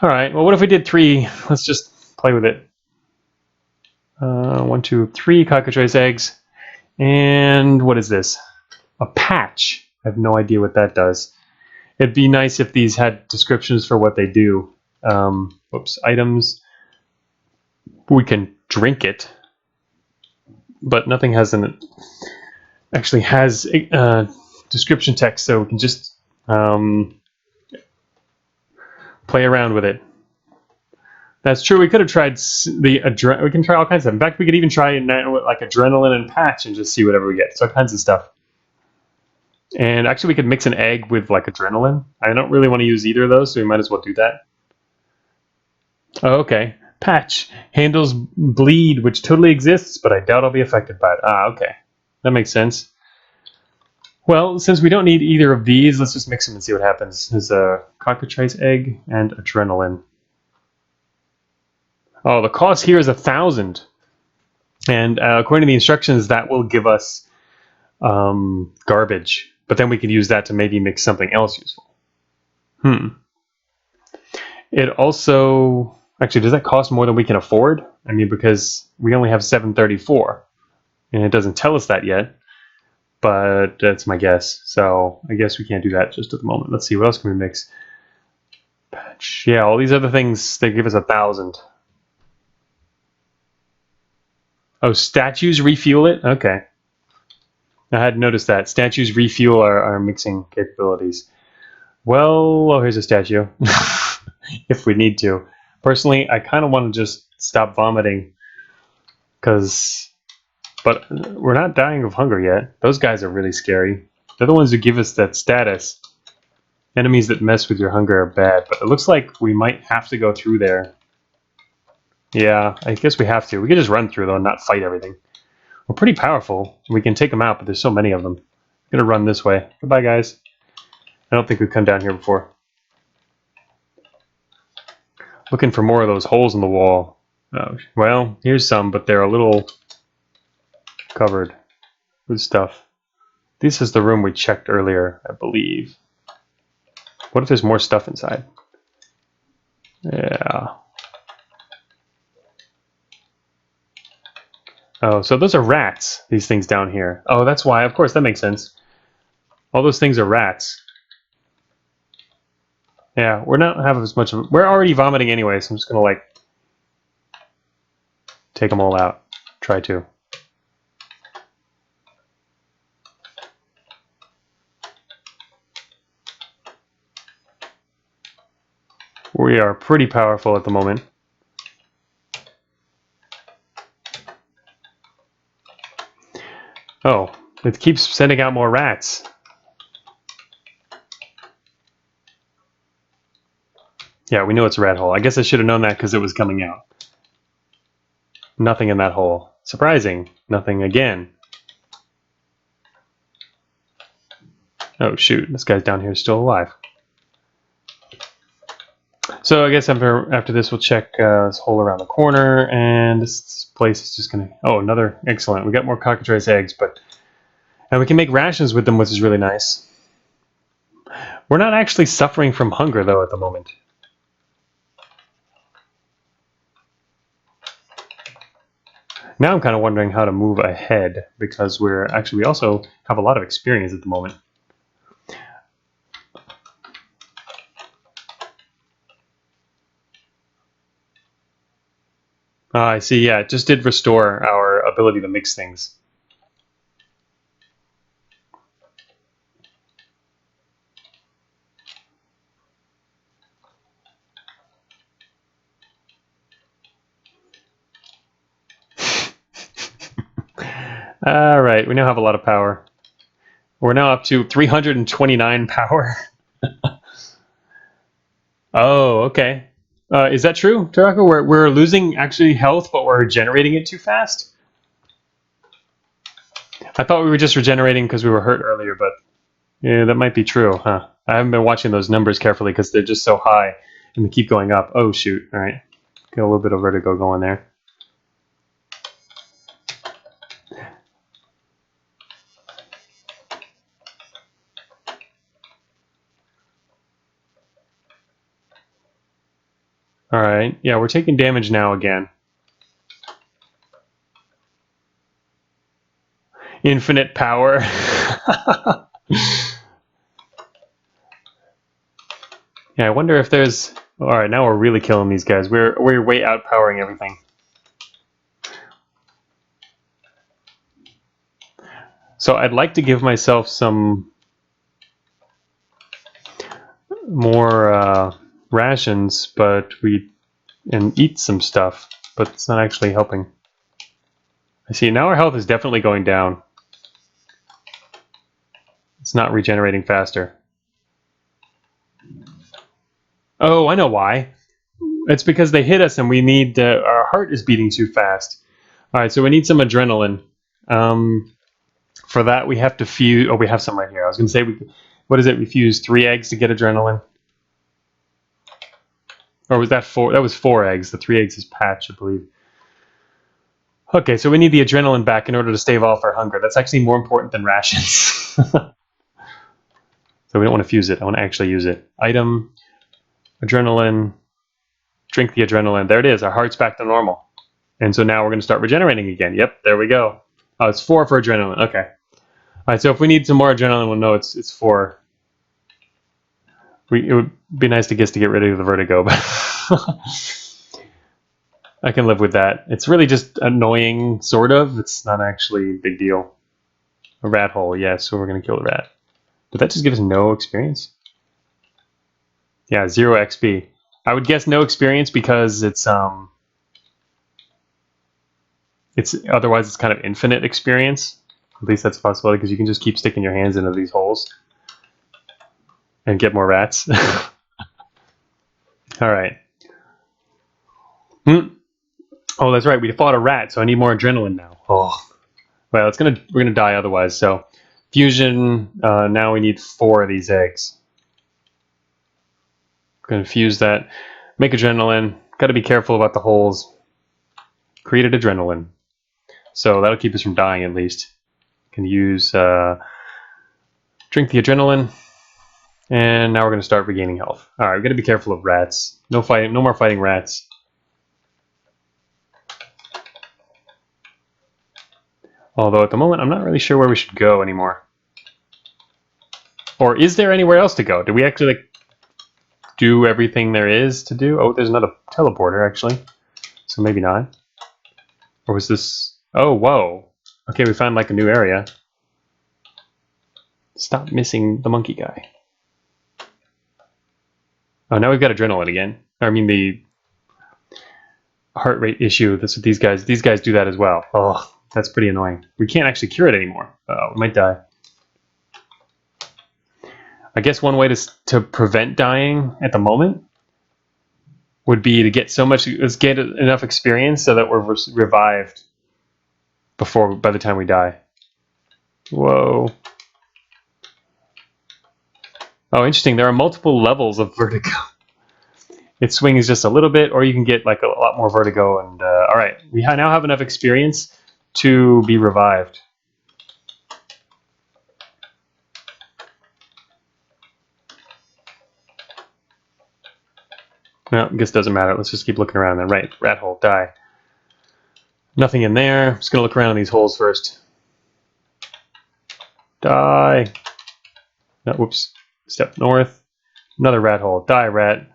All right. Well, what if we did 3? Let's just play with it. 1, 2, 3 cockatrice eggs. And what is this? A patch. I have no idea what that does. It'd be nice if these had descriptions for what they do. Oops, items. We can drink it, but nothing actually has description text, so we can just play around with it. That's true. We could have tried we can try all kinds of stuff. In fact, we could even try like adrenaline and patch and just see whatever we get. So all kinds of stuff. And actually, we could mix an egg with like adrenaline. I don't really want to use either of those, so we might as well do that. Oh, okay. Patch handles bleed, which totally exists, but I doubt I'll be affected by it. Ah, okay. That makes sense. Well, since we don't need either of these, let's just mix them and see what happens. There's a cockatrice egg and adrenaline. Oh, the cost here is 1,000. And according to the instructions, that will give us garbage. But then we could use that to maybe mix something else useful. It also... Actually, does that cost more than we can afford? I mean, because we only have 734. And it doesn't tell us that yet. But that's my guess. So I guess we can't do that just at the moment. Let's see, what else can we mix? Patch. Yeah, all these other things, they give us 1,000. Oh, statues refuel it? Okay. I hadn't noticed that. Statues refuel our mixing capabilities. Well, oh, here's a statue. If we need to. Personally, I kind of want to just stop vomiting. But we're not dying of hunger yet. Those guys are really scary. They're the ones who give us that status. Enemies that mess with your hunger are bad. But it looks like we might have to go through there. Yeah, I guess we have to. We could just run through, though, and not fight everything. We're pretty powerful. We can take them out, but there's so many of them. I'm going to run this way. Goodbye, guys. I don't think we've come down here before. Looking for more of those holes in the wall. Oh, well, here's some, but they're a little covered with stuff. This is the room we checked earlier, I believe. What if there's more stuff inside? Yeah. Oh, so those are rats, these things down here. Oh, that's why. Of course, that makes sense. All those things are rats. Yeah, we're not having as much of... We're already vomiting anyway, so I'm just going to, like, take them all out. Try to. We are pretty powerful at the moment. Oh, it keeps sending out more rats. Yeah, we know it's a rat hole. I guess I should have known that because it was coming out. Nothing in that hole. Surprising. Nothing again. Oh, shoot. This guy's down here still alive. So I guess after this, we'll check this hole around the corner, and this place is just going to... Oh, another... Excellent. We got more cockatrice eggs, but... And we can make rations with them, which is really nice. We're not actually suffering from hunger, though, at the moment. Now I'm kind of wondering how to move ahead, because we also have a lot of experience at the moment. I see, yeah, it just did restore our ability to mix things. All right, we now have a lot of power. We're now up to 329 power. Oh, okay. Is that true, Tarako? We're losing actually health, but we're generating it too fast? I thought we were just regenerating because we were hurt earlier, but yeah, that might be true, huh? I haven't been watching those numbers carefully because they're just so high and they keep going up. Oh, shoot. All right. Get a little bit of vertigo going there. All right. Yeah, we're taking damage now again. Infinite power. Yeah, I wonder if there's... All right, now we're really killing these guys. We're way outpowering everything. So I'd like to give myself some more rations, and eat some stuff, but it's not actually helping. I see, now our health is definitely going down. It's not regenerating faster. Oh, I know why. It's because they hit us and we need... our heart is beating too fast. Alright, so we need some adrenaline. For that, we have to fuse... Oh, we have some right here. I was going to say, what is it? We fuse 3 eggs to get adrenaline. Or was that 4? That was 4 eggs. The 3 eggs is patch, I believe. Okay, so we need the adrenaline back in order to stave off our hunger. That's actually more important than rations. So we don't want to fuse it. I want to actually use it. Item, adrenaline, drink the adrenaline. There it is. Our heart's back to normal. And so now we're going to start regenerating again. Yep, there we go. Oh, it's 4 for adrenaline. Okay. All right, so if we need some more adrenaline, we'll know it's 4. It would be nice to get rid of the vertigo, but I can live with that. It's really just annoying, sort of. It's not actually a big deal. A rat hole, yes, so we're going to kill the rat. Did that just give us no experience? Yeah, 0 XP. I would guess no experience because it's otherwise it's kind of infinite experience. At least that's a possibility because you can just keep sticking your hands into these holes and get more rats. All right. Oh, that's right. We fought a rat, so I need more adrenaline now. Oh, well, we're gonna die otherwise. So, fusion. Now we need 4 of these eggs. Gonna fuse that. Make adrenaline. Got to be careful about the holes. Created adrenaline. So that'll keep us from dying at least. Can use drink the adrenaline, and now we're gonna start regaining health. All right, we got to be careful of rats. No fighting. No more fighting rats. Although at the moment, I'm not really sure where we should go anymore. Or is there anywhere else to go? Do we actually do everything there is to do? Oh, there's another teleporter, actually. So maybe not. Or was this... Oh, whoa. Okay, we found like a new area. Stop missing the monkey guy. Oh, now we've got adrenaline again. I mean, the heart rate issue. That's what these guys do that as well. Oh, that's pretty annoying. We can't actually cure it anymore. Oh, we might die. I guess one way to prevent dying at the moment would be to get get enough experience so that we're revived by the time we die. Whoa. Oh, interesting. There are multiple levels of vertigo. It swings just a little bit, or you can get like a lot more vertigo. And all right, we now have enough experience to be revived. No, I guess it doesn't matter. Let's just keep looking around then. Right, rat hole, die. Nothing in there. I'm just going to look around in these holes first. Die. No, whoops. Step north. Another rat hole. Die, rat.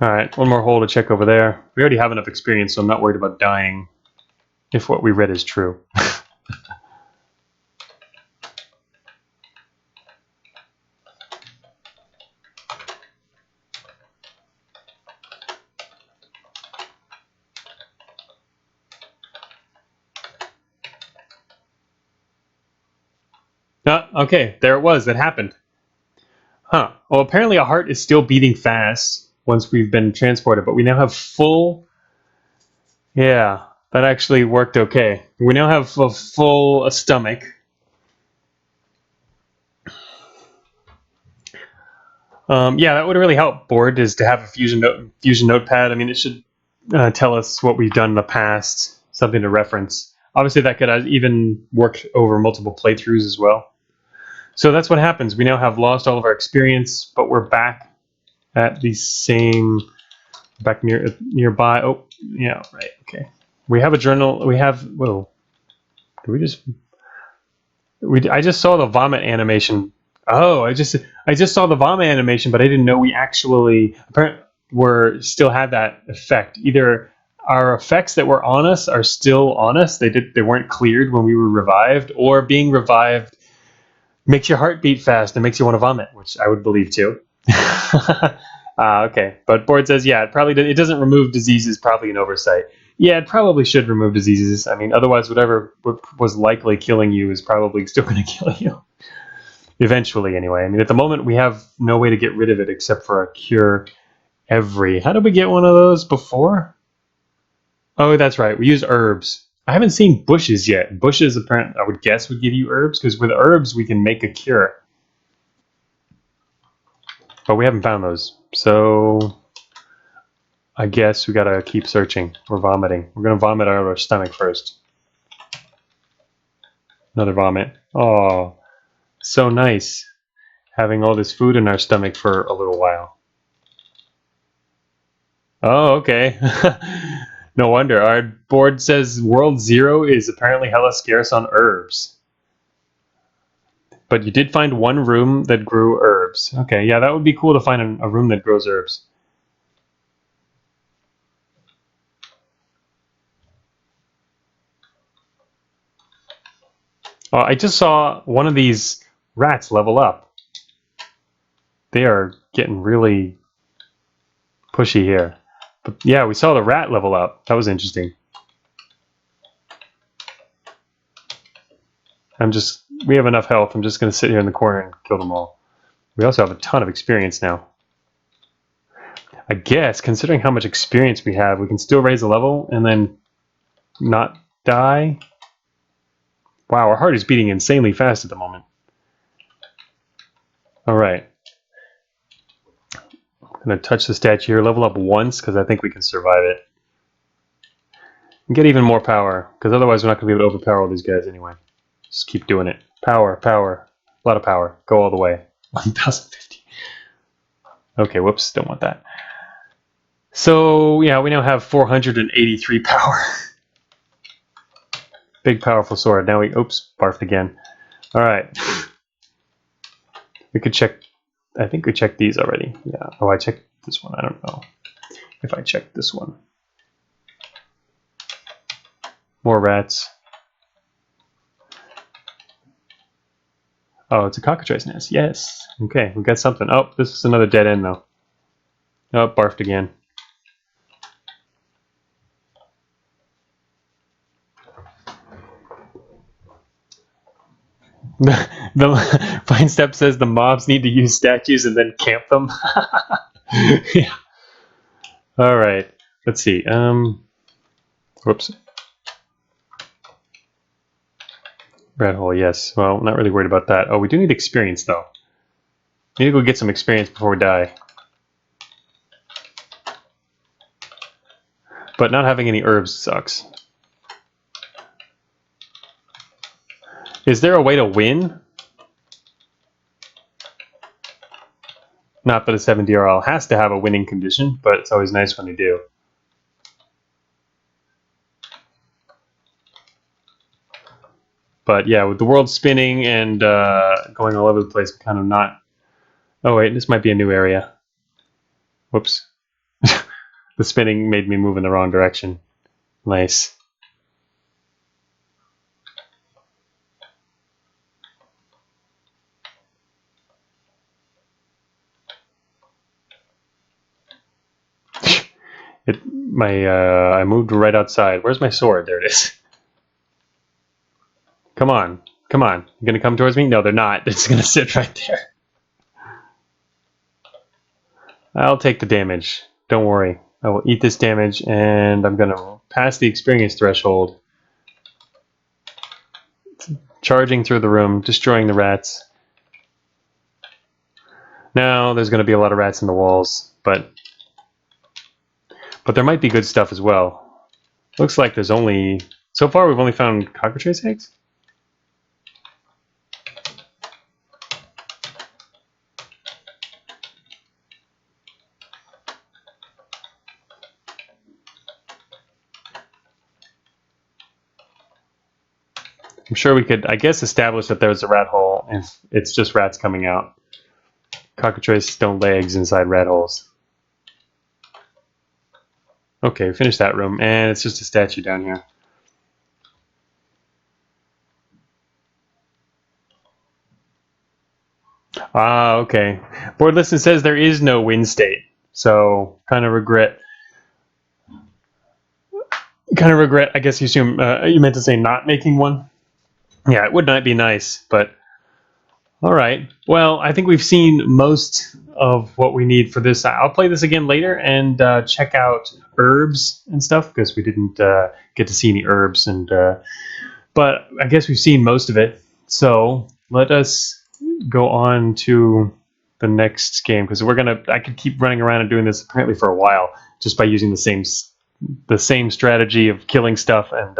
Alright, one more hole to check over there. We already have enough experience, so I'm not worried about dying if what we read is true. Okay, there it was. That happened. Huh. Well, apparently a heart is still beating fast once we've been transported, but we now have full... Yeah, that actually worked okay. We now have a full stomach. Yeah, that would really help, Board, is to have a fusion notepad. I mean, it should tell us what we've done in the past, something to reference. Obviously, that could even work over multiple playthroughs as well. So that's what happens. We now have lost all of our experience, but we're back at the same, back nearby. Oh, yeah, right. Okay. We have a journal. We have. Whoa. Did we just? I just saw the vomit animation. Oh, I just saw the vomit animation, but I didn't know we actually still had that effect. Either our effects that were on us are still on us. They weren't cleared when we were revived, or being revived makes your heart beat fast and makes you want to vomit, which I would believe too. Okay, but Board says yeah, it doesn't remove diseases. Probably an oversight. Yeah, it probably should remove diseases. I mean, otherwise, whatever was likely killing you is probably still going to kill you. Eventually, anyway. I mean, at the moment, we have no way to get rid of it except for a cure every... How did we get one of those before? Oh, that's right. We use herbs. I haven't seen bushes yet. Bushes, apparently, I would guess, would give you herbs, because with herbs, we can make a cure. But we haven't found those. So I guess we gotta keep searching. We're vomiting. We're gonna vomit out of our stomach first. Another vomit. Oh, so nice having all this food in our stomach for a little while. Oh, okay. No wonder. Our board says World Zero is apparently hella scarce on herbs. But you did find one room that grew herbs. Okay, yeah, that would be cool to find a room that grows herbs. I just saw one of these rats level up. They are getting really pushy here. But yeah, we saw the rat level up. That was interesting. We have enough health. I'm just going to sit here in the corner and kill them all. We also have a ton of experience now. I guess, considering how much experience we have, we can still raise a level and then not die. Wow, our heart is beating insanely fast at the moment. Alright. I'm going to touch the statue here, level up once, because I think we can survive it. And get even more power, because otherwise we're not going to be able to overpower all these guys anyway. Just keep doing it. Power, power. A lot of power. Go all the way. 1050. Okay, whoops, don't want that. So, yeah, we now have 483 power. Big, powerful sword. Now oops, barfed again. Alright. We could check, I think we checked these already. Yeah, oh, I checked this one. I don't know if I checked this one. More rats. Oh, it's a cockatrice nest. Yes. Okay, we got something. Oh, this is another dead end, though. Oh, barfed again. The Fine Step says the mobs need to use statues and then camp them. Yeah. All right. Let's see. Whoops. Rat hole. Yes. Well, not really worried about that. Oh, we do need experience though. We need to go get some experience before we die. But not having any herbs sucks. Is there a way to win? Not that a 7DRL has to have a winning condition, but it's always nice when they do. But yeah, with the world spinning and going all over the place, kind of not... Oh wait, this might be a new area. Whoops. The spinning made me move in the wrong direction. Nice. I moved right outside. Where's my sword? There it is. Come on. Come on. You gonna come towards me? No, they're not. It's gonna sit right there. I'll take the damage. Don't worry. I will eat this damage, and I'm gonna pass the experience threshold. Charging through the room, destroying the rats. Now there's gonna be a lot of rats in the walls, but there might be good stuff as well. Looks like there's only So far, we've only found cockatrice eggs. I'm sure we could, I guess, establish that there's a rat hole if it's just rats coming out. Cockatrices don't lay eggs inside rat holes. Okay, finish that room, and it's just a statue down here. Ah, okay. Board listen says there is no win state, so kind of regret. I guess you assume you meant to say not making one. Yeah, it would not be nice, but all right. Well, I think we've seen most of what we need for this. I'll play this again later and check out herbs and stuff because we didn't get to see any herbs. But I guess we've seen most of it. So let us go on to the next game because I could keep running around and doing this apparently for a while just by using the same strategy of killing stuff and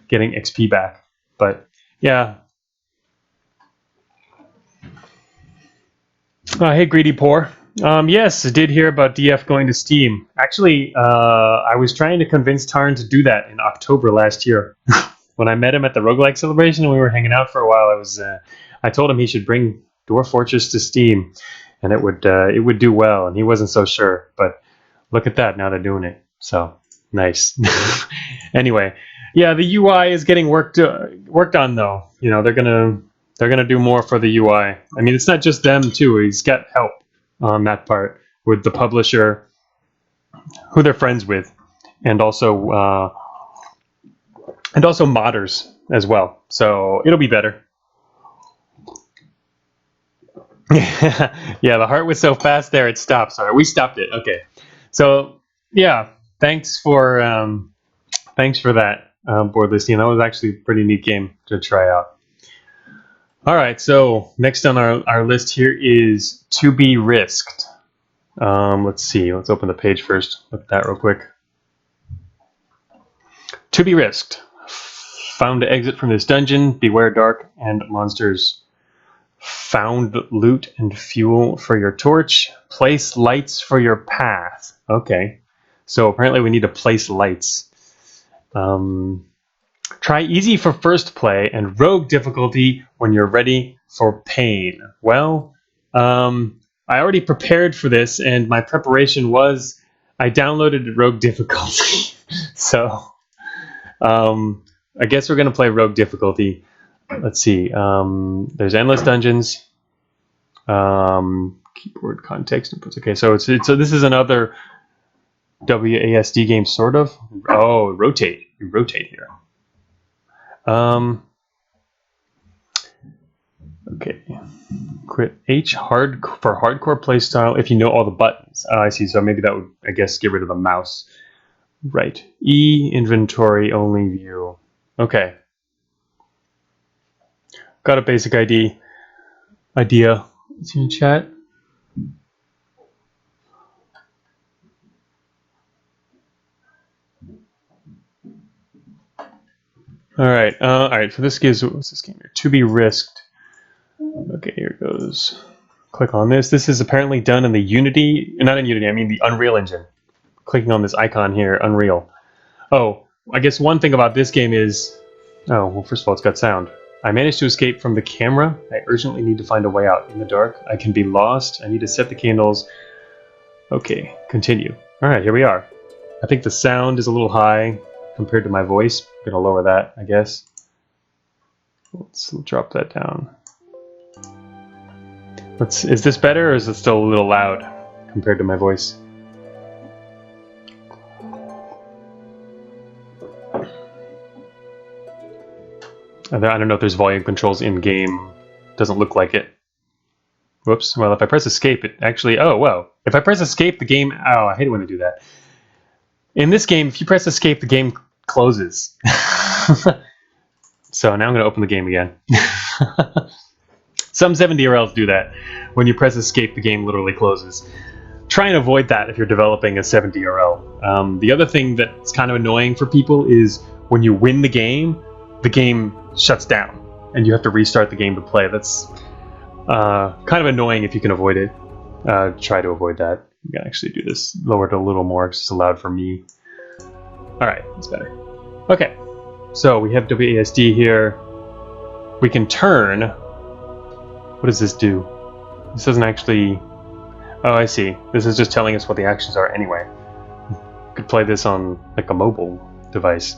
getting XP back. But yeah. Hey, Greedy Poor. Yes, I did hear about DF going to Steam. Actually, I was trying to convince Tarn to do that in October last year. When I met him at the roguelike celebration and we were hanging out for a while, I told him he should bring Dwarf Fortress to Steam, and it would do well. And he wasn't so sure, but look at that, now they're doing it. So nice. Anyway, yeah, the UI is getting worked on though. You know, they're gonna do more for the UI. I mean, it's not just them too. He's got help on that part with the publisher, who they're friends with, and also modders as well. So it'll be better. Yeah, the heart was so fast there it stopped. Sorry, we stopped it. Okay, so yeah, thanks for that board listing. That was actually a pretty neat game to try out. All right, so next on our list here is To Be Risked. Let's see, let's open the page first. Look at that real quick. To Be Risked. Found to exit from this dungeon. Beware dark and monsters. Found loot and fuel for your torch. Place lights for your path. Okay, so apparently we need to place lights. Try easy for first play and rogue difficulty when you're ready for pain. Well, I already prepared for this, and my preparation was I downloaded rogue difficulty. So I guess we're going to play rogue difficulty. Let's see. There's endless dungeons. Keyboard context inputs. Okay, so this is another WASD game, sort of. Oh, rotate. You rotate here. Okay. Quit H hard for hardcore playstyle if you know all the buttons. I see. So maybe that would, I guess, get rid of the mouse. Right. E inventory only view. Okay. Got a basic idea. It's in chat. All right. So this gives, what's this game here? To Be Risked. Okay, here it goes. Click on this. This is apparently done in the Unity, not in Unity, I mean the Unreal Engine. Clicking on this icon here, Unreal. Oh, I guess one thing about this game is, oh, well, first of all, it's got sound. I managed to escape from the camera. I urgently need to find a way out in the dark. I can be lost. I need to set the candles. Okay, continue. All right, here we are. I think the sound is a little high compared to my voice. I'm gonna lower that, I guess. Let's drop that down. Is this better, or is it still a little loud compared to my voice? I don't know if there's volume controls in game. Doesn't look like it. Whoops. Well, if I press escape, it actually... Oh, wow. If I press escape, the game... Oh, I hate it when they do that. In this game, if you press escape, the game closes. So now I'm going to open the game again. Some 70RLs do that. When you press escape, the game literally closes. Try and avoid that if you're developing a 70RL. The other thing that's kind of annoying for people is when you win the game shuts down and you have to restart the game to play. That's kind of annoying if you can avoid it. Try to avoid that. I'm gonna actually do this, lower it a little more. It's just allowed for me. All right, that's better. Okay, so we have WASD here. We can turn. What does this do? This doesn't actually. Oh, I see. This is just telling us what the actions are anyway. Could play this on like a mobile device.